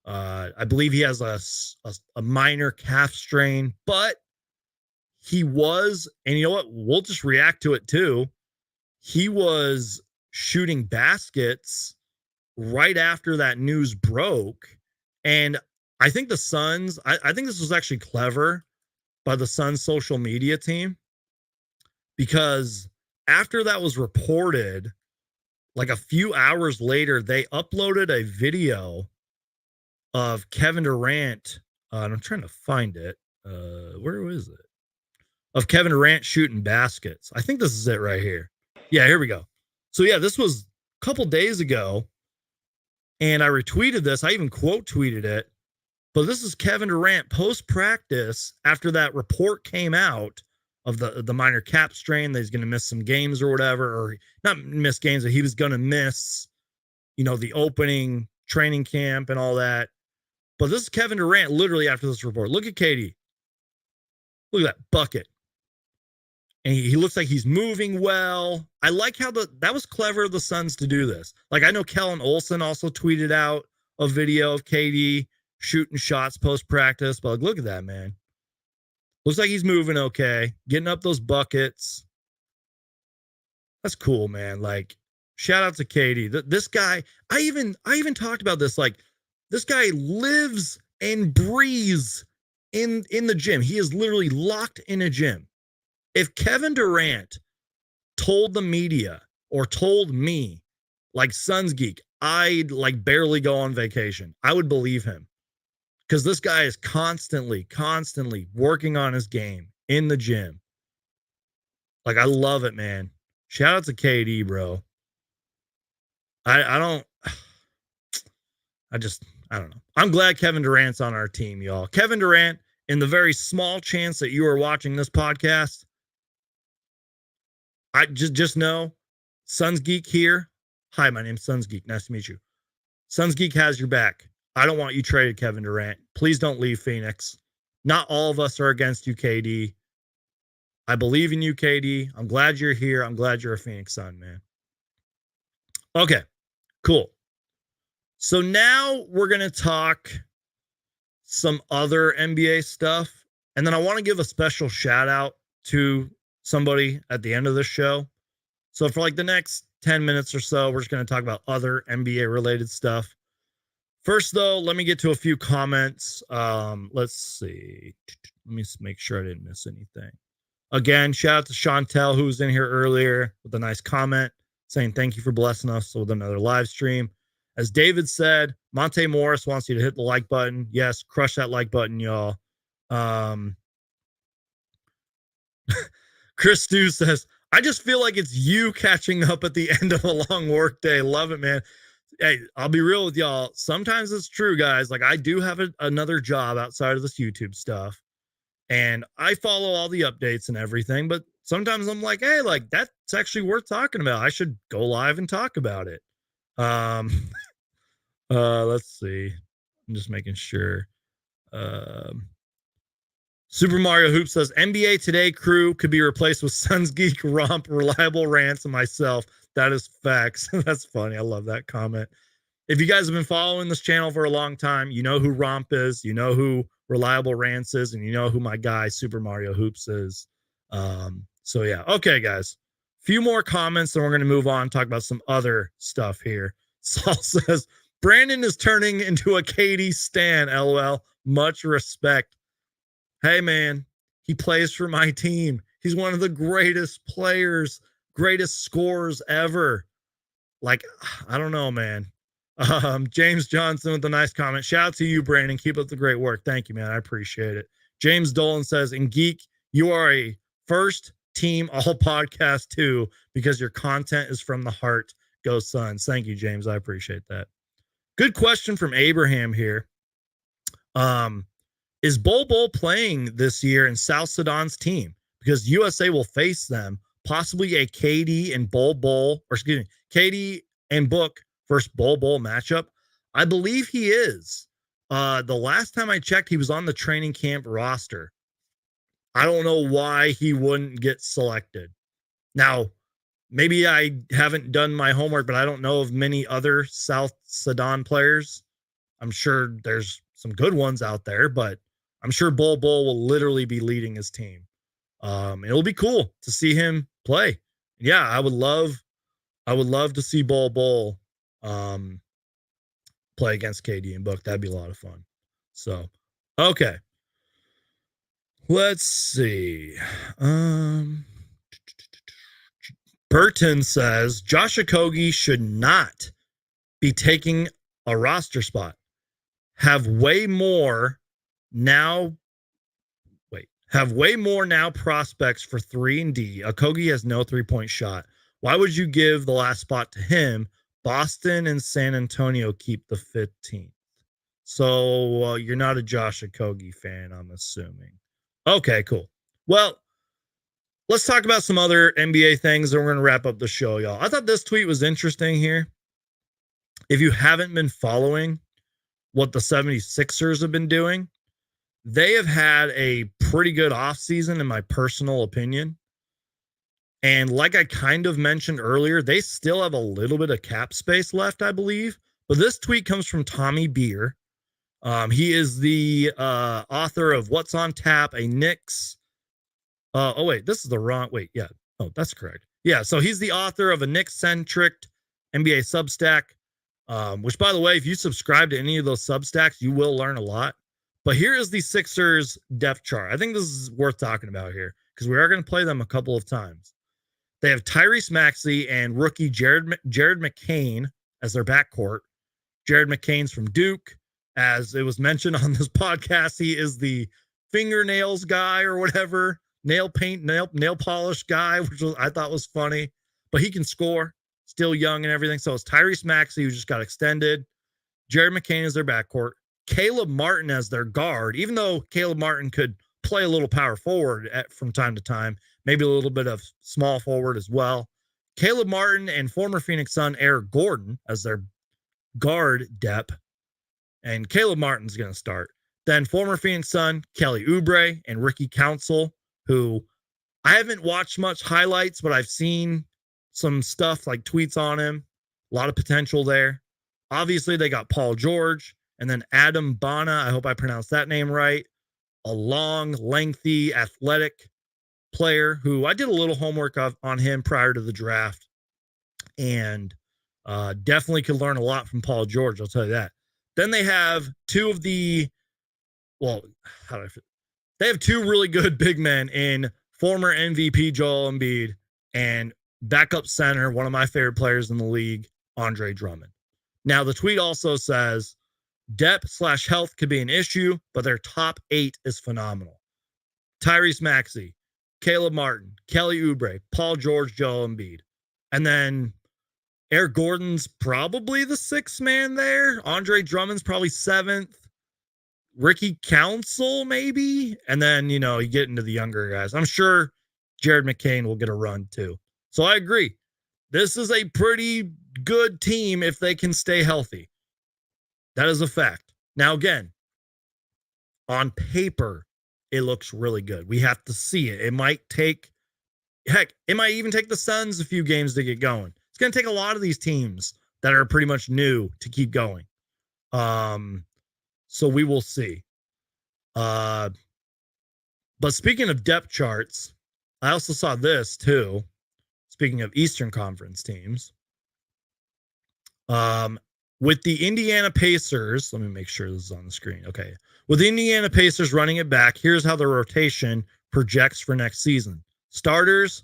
I believe he has a minor calf strain, but he was, and you know what? We'll just react to it too. He was shooting baskets right after that news broke. And I think the Suns, I think this was actually clever by the Suns social media team, because after that was reported, like a few hours later, they uploaded a video of Kevin Durant. And I'm trying to find it. Where is it? Of Kevin Durant shooting baskets. I think this is it right here. Yeah, here we go. So yeah, this was a couple days ago, and I retweeted this. I even quote tweeted it. But this is Kevin Durant post-practice after that report came out of the minor cap strain that he's going to miss some games or whatever, or not miss games, that he was going to miss, the opening training camp and all that. But this is Kevin Durant literally after this report. Look at KD. Look at that bucket. And he looks like he's moving well. I like how that was clever of the Suns to do this. Like, I know Kellen Olson also tweeted out a video of KD shooting shots post-practice, but like, look at that, man. Looks like he's moving okay, getting up those buckets. That's cool, man. Like, shout out to KD. This guy, I even talked about this. Like, this guy lives and breathes in the gym. He is literally locked in a gym. If Kevin Durant told the media or told me, like Suns Geek, I'd like barely go on vacation, I would believe him. Because this guy is constantly working on his game in the gym. Like, I love it, man. Shout out to KD, bro. I don't know. I'm glad Kevin Durant's on our team, y'all. Kevin Durant, in the very small chance that you are watching this podcast, I just know, Suns Geek here. Hi, my name's Suns Geek. Nice to meet you. Suns Geek has your back. I don't want you traded, Kevin Durant. Please don't leave Phoenix. Not all of us are against you, KD. I believe in you, KD. I'm glad you're here. I'm glad you're a Phoenix Sun, man. Okay, cool. So now we're going to talk some other NBA stuff. And then I want to give a special shout out to somebody at the end of the show. So for like the next 10 minutes or so, we're just going to talk about other NBA related stuff. First, though, let me get to a few comments. Let's see. Let me make sure I didn't miss anything. Again, shout out to Chantel, who was in here earlier with a nice comment. saying thank you for blessing us with another live stream. As David said, Monte Morris wants you to hit the like button. Yes, crush that like button, y'all. Chris Stu says, I just feel like it's you catching up at the end of a long work day. Love it, man. Hey, I'll be real with y'all. Sometimes it's true, guys. Like, I do have another job outside of this YouTube stuff, and I follow all the updates and everything, but sometimes I'm like, hey, like, that's actually worth talking about. I should go live and talk about it. Let's see. I'm just making sure. Super Mario Hoop says NBA Today crew could be replaced with Suns Geek, Romp, Reliable Rants, and myself. That is facts. That's funny. I love that comment. If you guys have been following this channel for a long time, you know who Romp is, you know who Reliable Rants is, and you know who my guy Super Mario Hoops is. So yeah. Okay, guys. Few more comments, and we're going to move on and talk about some other stuff here. Saul says, Brandon is turning into a KD stan, LOL. Much respect. Hey, man, he plays for my team. He's one of the greatest players, greatest scorers ever. Like, I don't know, man. James Johnson with a nice comment. Shout out to you, Brandon. Keep up the great work. Thank you, man. I appreciate it. James Dolan says, in Geek, you are a first team all podcast too, because your content is from the heart. Go Suns. Thank you, James. I appreciate that. Good question from Abraham here. Is Bol Bol playing this year in South Sudan's team? Because USA will face them, possibly a KD and Bol Bol, or excuse me, KD and Book versus Bol Bol matchup. I believe he is. The last time I checked, he was on the training camp roster. I don't know why he wouldn't get selected. Now, maybe I haven't done my homework, but I don't know of many other South Sudan players. I'm sure there's some good ones out there, but I'm sure Bol Bol will literally be leading his team. It'll be cool to see him play. Yeah, I would love to see Bol Bol play against KD and Book. That'd be a lot of fun. So, okay. Let's see. Burton says Josh Okogie should not be taking a roster spot. Have way more now prospects for 3 and D. Okogie has no 3-point shot. Why would you give the last spot to him? Boston and San Antonio keep the 15th. So you're not a Josh Okogie fan, I'm assuming. Okay, cool. Well, let's talk about some other NBA things, and we're going to wrap up the show, y'all. I thought this tweet was interesting here. If you haven't been following what the 76ers have been doing, they have had a pretty good offseason, in my personal opinion. And like I kind of mentioned earlier, they still have a little bit of cap space left, I believe. But this tweet comes from Tommy Beer. He is the author of What's on Tap, a Knicks. This is the wrong. Yeah. Oh, that's correct. Yeah. So he's the author of a Knicks-centric NBA Substack, which, by the way, if you subscribe to any of those Substacks, you will learn a lot. But here is the Sixers depth chart. I think this is worth talking about here because we are going to play them a couple of times. They have Tyrese Maxey and rookie Jared McCain as their backcourt. Jared McCain's from Duke. As it was mentioned on this podcast, he is the fingernails guy or whatever, nail polish guy, which I thought was funny. But he can score, still young and everything. So it's Tyrese Maxey, who just got extended. Jared McCain is their backcourt. Caleb Martin as their guard, even though Caleb Martin could play a little power forward from time to time, maybe a little bit of small forward as well. Caleb Martin and former Phoenix Sun Eric Gordon as their guard depth. And Caleb Martin's going to start. Then former Phoenix Sun Kelly Oubre and Ricky Council, who I haven't watched much highlights, but I've seen some stuff like tweets on him. A lot of potential there. Obviously, they got Paul George. And then Adam Bana, I hope I pronounced that name right, a long, lengthy, athletic player who I did a little homework on him prior to the draft, and definitely could learn a lot from Paul George, I'll tell you that. Then they have two really good big men in former MVP Joel Embiid and backup center, one of my favorite players in the league, Andre Drummond. Now, the tweet also says, depth/health could be an issue, but their top 8 is phenomenal. Tyrese Maxey, Caleb Martin, Kelly Oubre, Paul George, Joel Embiid. And then Eric Gordon's probably the 6th man there. Andre Drummond's probably 7th. Ricky Council, maybe. And then, you get into the younger guys. I'm sure Jared McCain will get a run too. So I agree. This is a pretty good team if they can stay healthy. That is a fact. Now, again, on paper, it looks really good. We have to see it. It might even take the Suns a few games to get going. It's going to take a lot of these teams that are pretty much new to keep going. So we will see. But speaking of depth charts, I also saw this too. Speaking of Eastern Conference teams, with the Indiana Pacers, let me make sure this is on the screen. Okay. With the Indiana Pacers running it back, here's how the rotation projects for next season. Starters,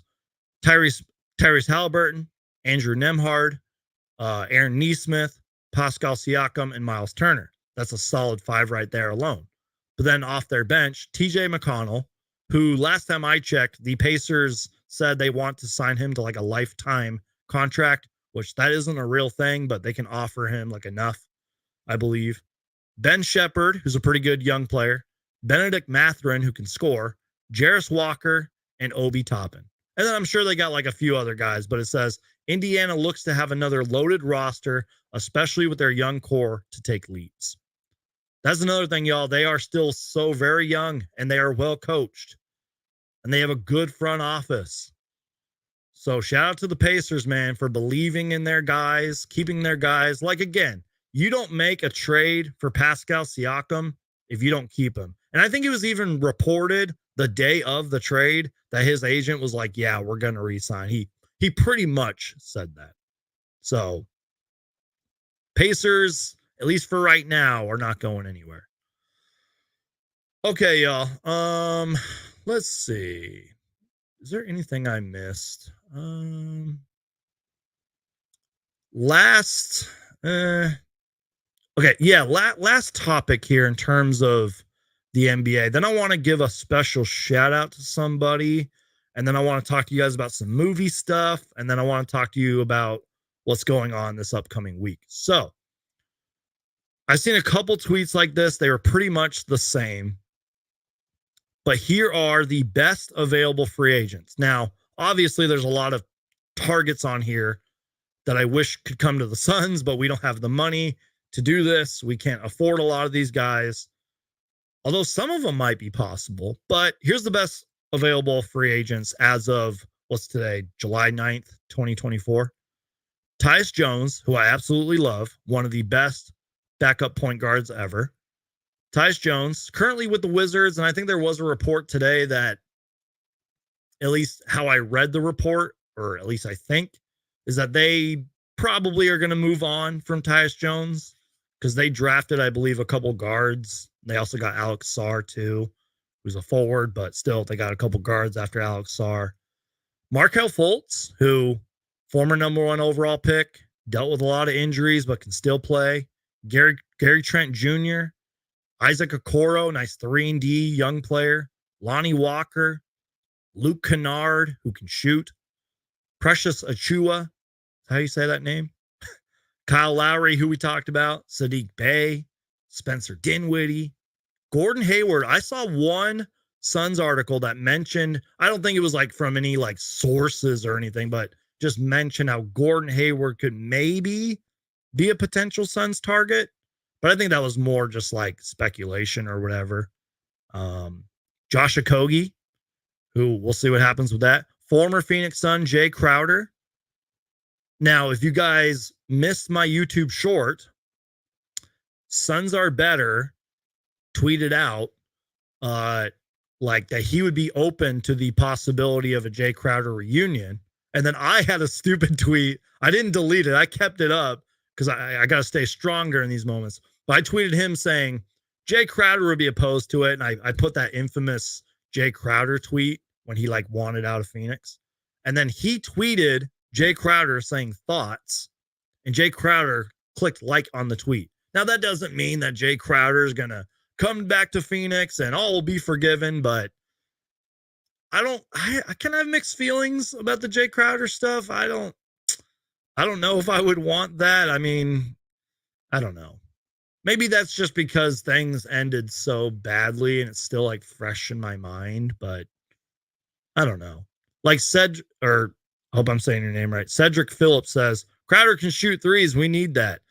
Tyrese Halliburton, Andrew Nembhard, Aaron Nesmith, Pascal Siakam, and Miles Turner. That's a solid 5 right there alone. But then off their bench, TJ McConnell, who last time I checked, the Pacers said they want to sign him to like a lifetime contract, which that isn't a real thing, but they can offer him like enough, I believe. Ben Shepherd, who's a pretty good young player. Benedict Mathurin, who can score. Jarris Walker, and Obi Toppin. And then I'm sure they got like a few other guys, but it says Indiana looks to have another loaded roster, especially with their young core to take leads. That's another thing, y'all. They are still so very young, and they are well coached. And they have a good front office. So shout out to the Pacers, man, for believing in their guys, keeping their guys. Like, again, you don't make a trade for Pascal Siakam if you don't keep him. And I think it was even reported the day of the trade that his agent was like, yeah, we're going to re-sign. He pretty much said that. So Pacers, at least for right now, are not going anywhere. Okay, y'all. Let's see. Is there anything I missed? Last topic here in terms of the NBA. Then I want to give a special shout out to somebody, and then I want to talk to you guys about some movie stuff, and then I want to talk to you about what's going on this upcoming week. So I've seen a couple tweets like this. They were pretty much the same. But here are the best available free agents. Now, obviously, there's a lot of targets on here that I wish could come to the Suns, but we don't have the money to do this. We can't afford a lot of these guys, although some of them might be possible. But here's the best available free agents as of, what's today, July 9th, 2024. Tyus Jones, who I absolutely love, one of the best backup point guards ever. Tyus Jones, currently with the Wizards, and I think there was a report today that, at least how I read the report, or at least I think, is that they probably are going to move on from Tyus Jones because they drafted, I believe, a couple guards. They also got Alex Sarr, too, who's a forward, but still, they got a couple guards after Alex Sarr. Markelle Fultz, who, former number 1 overall pick, dealt with a lot of injuries, but can still play. Gary Trent Jr., Isaac Okoro, nice 3-and-D young player. Lonnie Walker, Luke Kennard, who can shoot. Precious Achua, how you say that name? Kyle Lowry, who we talked about. Sadiq Bey, Spencer Dinwiddie, Gordon Hayward. I saw one Suns article that mentioned, I don't think it was like from any like sources or anything, but just mentioned how Gordon Hayward could maybe be a potential Suns target. But I think that was more just like speculation or whatever. Josh Okogie, who we'll see what happens with that. Former Phoenix Sun, Jay Crowder. Now, if you guys missed my YouTube short, Suns Are Better tweeted out like that he would be open to the possibility of a Jay Crowder reunion. And then I had a stupid tweet. I didn't delete it. I kept it up because I got to stay stronger in these moments. But I tweeted him saying Jay Crowder would be opposed to it. And I put that infamous Jay Crowder tweet when he like wanted out of Phoenix. And then he tweeted Jay Crowder saying thoughts, and Jay Crowder clicked like on the tweet. Now, that doesn't mean that Jay Crowder is going to come back to Phoenix and all will be forgiven, but I kind of have mixed feelings about the Jay Crowder stuff. I don't know if I would want that. I mean, I don't know. Maybe that's just because things ended so badly and it's still like fresh in my mind, but I don't know. Like I hope I'm saying your name right. Cedric Phillips says, Crowder can shoot threes. We need that.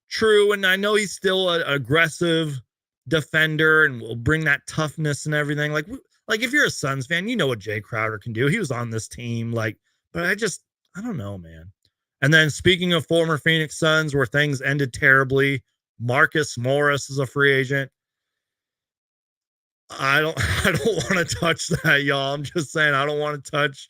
True. And I know he's still an aggressive defender and will bring that toughness and everything. Like if you're a Suns fan, you know what Jay Crowder can do. He was on this team. But I don't know, man. And then speaking of former Phoenix Suns where things ended terribly, Marcus Morris is a free agent. I don't want to touch that, y'all. I'm just saying I don't want to touch.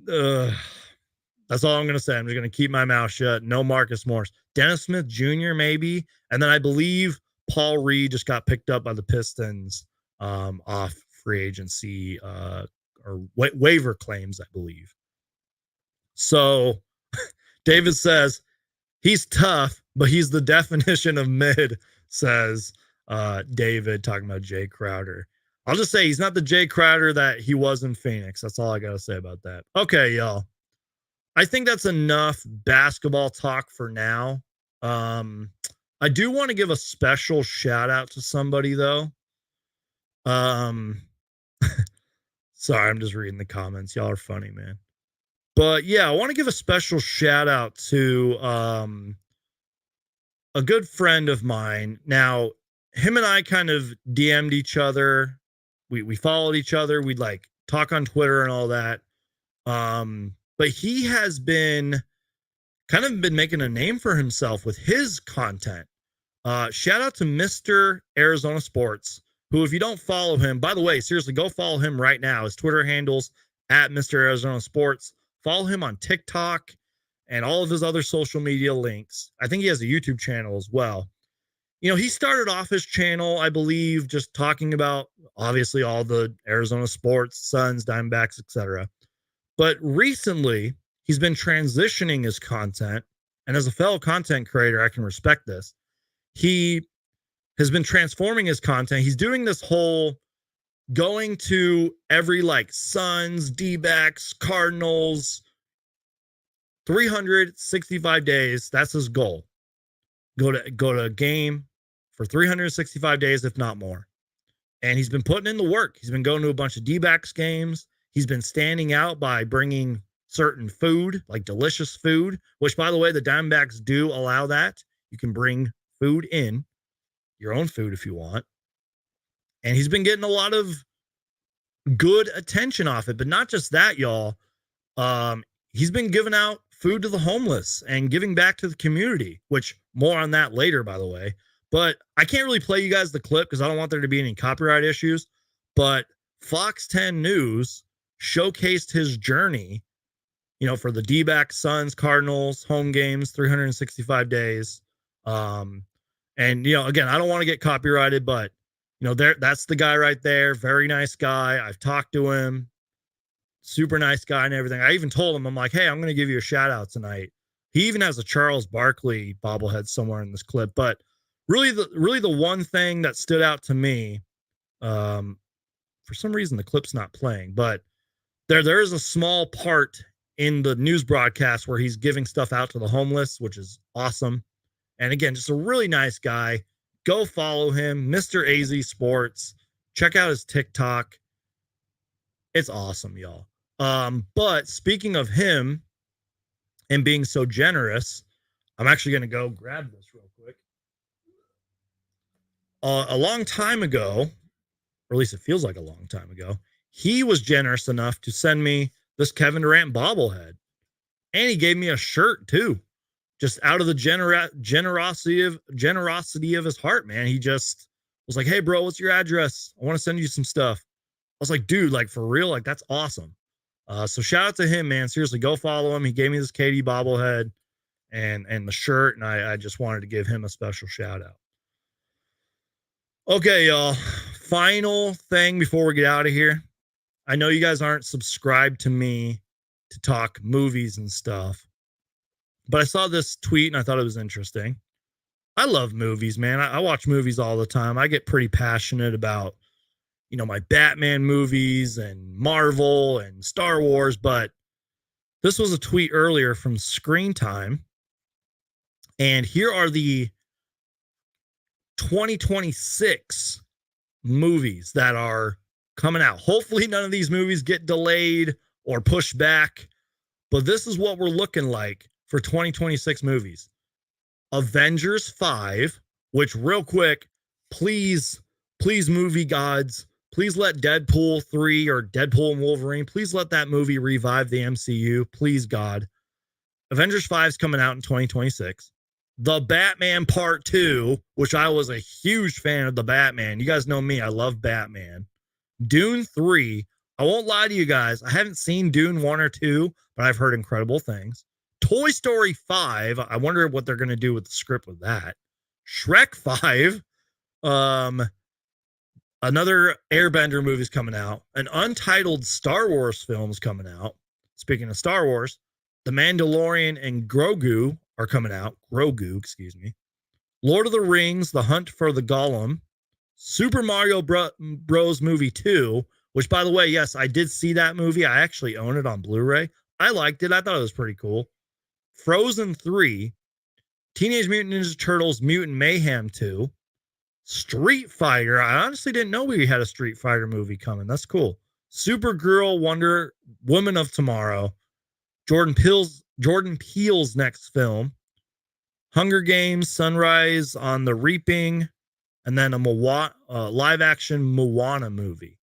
That's all I'm going to say. I'm just going to keep my mouth shut. No Marcus Morris. Dennis Smith Jr. maybe. And then I believe Paul Reed just got picked up by the Pistons off free agency or waiver claims, I believe. So David says, he's tough, but he's the definition of mid, says David, talking about Jay Crowder. I'll just say he's not the Jay Crowder that he was in Phoenix. That's all I got to say about that. Okay, y'all. I think that's enough basketball talk for now. I do want to give a special shout out to somebody, though. Sorry, I'm just reading the comments. Y'all are funny, man. But yeah, I want to give a special shout out to a good friend of mine. Now, him and I kind of DM'd each other. We followed each other. We'd like talk on Twitter and all that. But he has been making a name for himself with his content. Shout out to Mr. Arizona Sports, who, if you don't follow him, by the way, seriously, go follow him right now. His Twitter handle's at Mr. Arizona Sports. Follow him on TikTok and all of his other social media links. I think he has a YouTube channel as well. You know, he started off his channel, I believe, just talking about obviously all the Arizona sports, Suns, Diamondbacks, etc. But recently, he's been transitioning his content. And as a fellow content creator, I can respect this. He has been transforming his content. He's doing this whole going to every like Suns, D-backs, Cardinals, 365 days. That's his goal. Go to a game for 365 days, if not more. And he's been putting in the work. He's been going to a bunch of D-backs games. He's been standing out by bringing certain food, like delicious food, which, by the way, the Diamondbacks do allow that. You can bring food in, your own food if you want. And he's been getting a lot of good attention off it. But not just that, y'all. He's been giving out food to the homeless and giving back to the community, which more on that later, by the way. But I can't really play you guys the clip because I don't want there to be any copyright issues. But Fox 10 News showcased his journey, you know, for the D-backs, Suns, Cardinals, home games, 365 days. And, you know, again, I don't want to get copyrighted, but, you know, that's the guy right there. Very nice guy. I've talked to him. Super nice guy and everything. I even told him, I'm like, hey, I'm going to give you a shout out tonight. He even has a Charles Barkley bobblehead somewhere in this clip. But really the one thing that stood out to me, for some reason the clip's not playing, but there is a small part in the news broadcast where he's giving stuff out to the homeless, which is awesome. And again, just a really nice guy. Go follow him, Mr. AZ Sports. Check out his TikTok. It's awesome, y'all. But speaking of him and being so generous, I'm actually going to go grab this real quick. A long time ago, or at least it feels like a long time ago, he was generous enough to send me this Kevin Durant bobblehead. And he gave me a shirt too. Just out of the generosity of his heart, man. He just was like, hey, bro, what's your address? I want to send you some stuff. I was like, dude, like for real, like that's awesome. So shout out to him, man. Seriously, go follow him. He gave me this KD bobblehead and the shirt, and I just wanted to give him a special shout out. Okay, y'all. Final thing before we get out of here. I know you guys aren't subscribed to me to talk movies and stuff. But I saw this tweet and I thought it was interesting. I love movies, man. I watch movies all the time. I get pretty passionate about, my Batman movies and Marvel and Star Wars. But this was a tweet earlier from Screen Time. And here are the 2026 movies that are coming out. Hopefully none of these movies get delayed or pushed back, but this is what we're looking like for 2026 movies. Avengers 5, which real quick, please movie gods, please let Deadpool 3 or Deadpool and Wolverine, please let that movie revive the MCU, please God. Avengers 5 is coming out in 2026. The Batman Part 2, which I was a huge fan of the Batman. You guys know me, I love Batman. Dune 3, I won't lie to you guys, I haven't seen Dune 1 or 2, but I've heard incredible things. Toy Story 5, I wonder what they're going to do with the script with that. Shrek 5, another Airbender movie's coming out. An untitled Star Wars film's coming out. Speaking of Star Wars, The Mandalorian and Grogu are coming out. Excuse me. Lord of the Rings, The Hunt for the Golem. Super Mario Bros. Movie 2, which, by the way, yes, I did see that movie. I actually own it on Blu-ray. I liked it. I thought it was pretty cool. Frozen 3, Teenage Mutant Ninja Turtles Mutant Mayhem 2, Street Fighter. I honestly didn't know we had a Street Fighter movie coming. That's cool. Supergirl, Wonder Woman of Tomorrow, Jordan Peele's next film, Hunger Games, Sunrise on the Reaping, and then a live action Moana movie.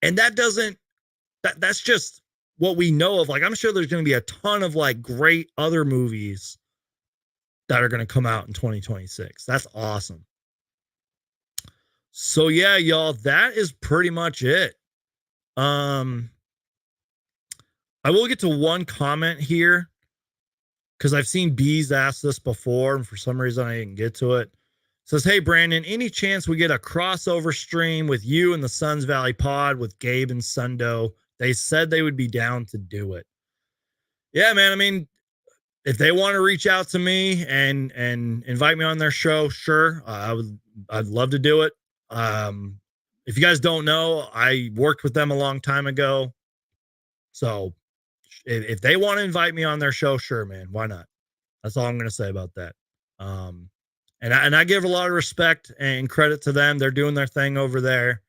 And that's just what we know of. Like, I'm sure there's going to be a ton of like great other movies that are going to come out in 2026. That's awesome. So yeah, y'all, that is pretty much it. I will get to one comment here because I've seen Bees ask this before, and for some reason I didn't get to it. It says, hey, Brandon, any chance we get a crossover stream with you and the Suns Valley Pod with Gabe and Sundo? They said they would be down to do it. Yeah, man. I mean, if they want to reach out to me and invite me on their show, sure. I'd love to do it. If you guys don't know, I worked with them a long time ago. So if they want to invite me on their show, sure, man. Why not? That's all I'm going to say about that. And I give a lot of respect and credit to them. They're doing their thing over there.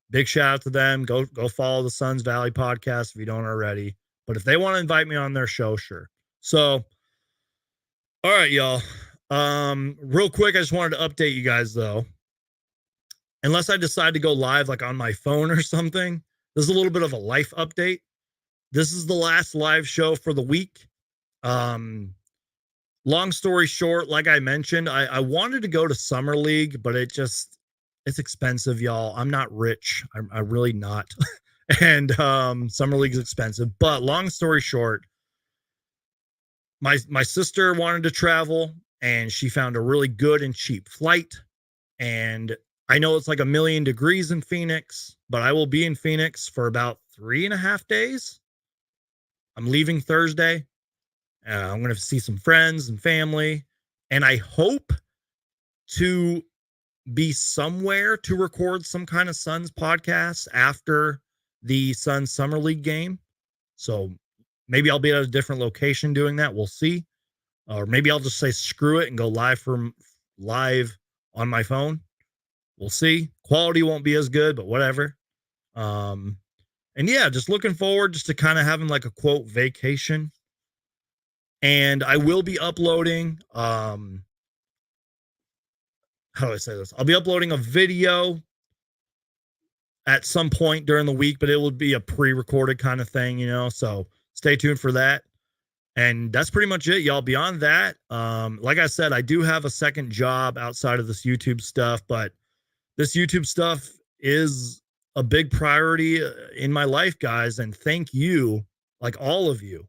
Big shout out to them. Go follow the Suns Valley podcast if you don't already. But if they want to invite me on their show, sure. So, all right, y'all. Real quick, I just wanted to update you guys, though. Unless I decide to go live like on my phone or something, this is a little bit of a life update. This is the last live show for the week. Long story short, like I mentioned, I wanted to go to Summer League, but it's expensive, y'all. I'm not rich. I'm really not. And Summer League is expensive. But long story short, my sister wanted to travel, and she found a really good and cheap flight. And I know it's like 1,000,000 degrees in Phoenix, but I will be in Phoenix for about 3.5 days. I'm leaving Thursday. I'm going to see some friends and family, and I hope to be somewhere to record some kind of Suns podcast after the Suns Summer League game. So maybe I'll be at a different location doing that. We'll see. Or maybe I'll just say screw it and go live on my phone. We'll see. Quality won't be as good, but whatever. And yeah, just looking forward just to kind of having like a quote vacation. And I will be uploading, how do I say this? I'll be uploading a video at some point during the week, but it will be a pre-recorded kind of thing, so stay tuned for that. And that's pretty much it, y'all. Beyond that, like I said, I do have a second job outside of this YouTube stuff, but this YouTube stuff is a big priority in my life, guys. And thank you, like all of you,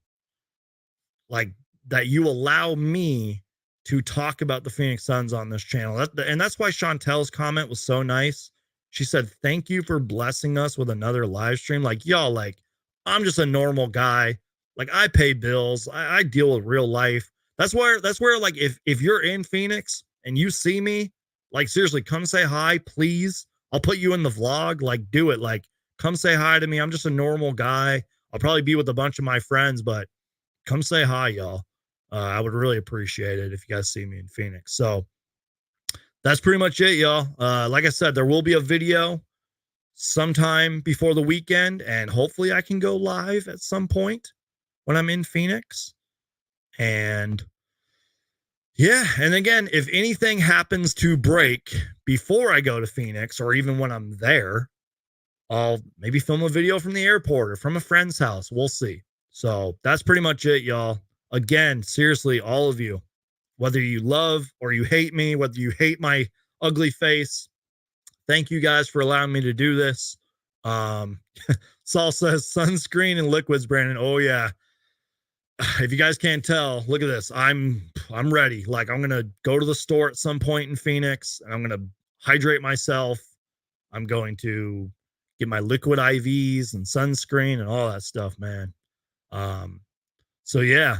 like that you allow me to talk about the Phoenix Suns on this channel. And that's why Chantel's comment was so nice. She said, thank you for blessing us with another live stream. Like, y'all, like, I'm just a normal guy Like I pay bills. I deal with real life. That's where like if you're in Phoenix and you see me, like seriously, come say hi, please. I'll put you in the vlog. Like do it. Like come say hi to me. I'm just a normal guy. I'll probably be with a bunch of my friends, but come say hi, y'all. I would really appreciate it if you guys see me in Phoenix. So that's pretty much it, y'all. Like I said, there will be a video sometime before the weekend, and hopefully I can go live at some point when I'm in Phoenix. And yeah, and again, if anything happens to break before I go to Phoenix or even when I'm there, I'll maybe film a video from the airport or from a friend's house. We'll see. So that's pretty much it, y'all. Again, seriously, all of you, whether you love or you hate me, whether you hate my ugly face, thank you guys for allowing me to do this. Saul says sunscreen and liquids, Brandon. Oh yeah. If you guys can't tell, look at this. I'm ready. Like I'm gonna go to the store at some point in Phoenix and I'm gonna hydrate myself. I'm going to get my liquid IVs and sunscreen and all that stuff, man. So yeah.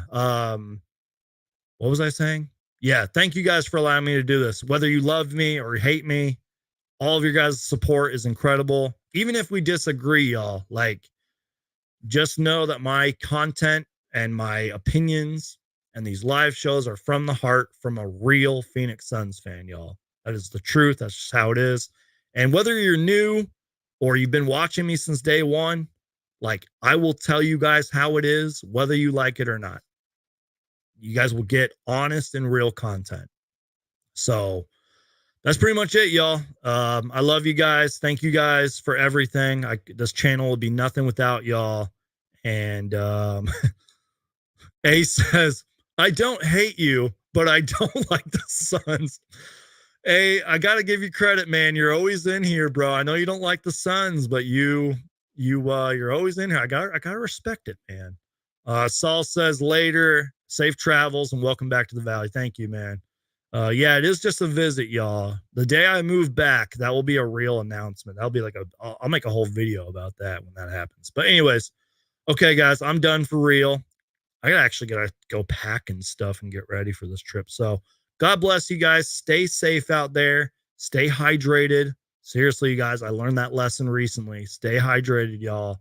What was I saying? Yeah, thank you guys for allowing me to do this. Whether you love me or hate me, all of your guys' support is incredible. Even if we disagree, y'all, like just know that my content and my opinions and these live shows are from the heart, from a real Phoenix Suns fan, y'all. That is the truth. That's just how it is. And whether you're new or you've been watching me since day one, like I will tell you guys how it is, whether you like it or not. You guys will get honest and real content. So that's pretty much it, y'all. I love you guys. Thank you guys for everything. This channel would be nothing without y'all. And A says, I don't hate you, but I don't like the Suns. A, I gotta give you credit, man. You're always in here, bro. I know you don't like the Suns, but you're always in here. I gotta respect it, man. Saul says later, safe travels and welcome back to the Valley. Thank you, man. Yeah, it is just a visit, y'all. The day I move back, that will be a real announcement. That'll be like I'll make a whole video about that when that happens. But anyways, okay, guys, I'm done for real. I actually gotta go pack and stuff and get ready for this trip. So God bless you guys. Stay safe out there. Stay hydrated. Seriously, you guys, I learned that lesson recently. Stay hydrated, y'all.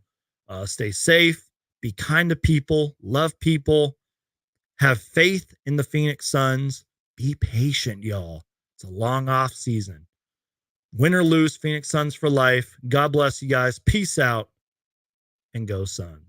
Stay safe. Be kind to people. Love people. Have faith in the Phoenix Suns. Be patient, y'all. It's a long off season. Win or lose, Phoenix Suns for life. God bless you guys. Peace out and go Suns.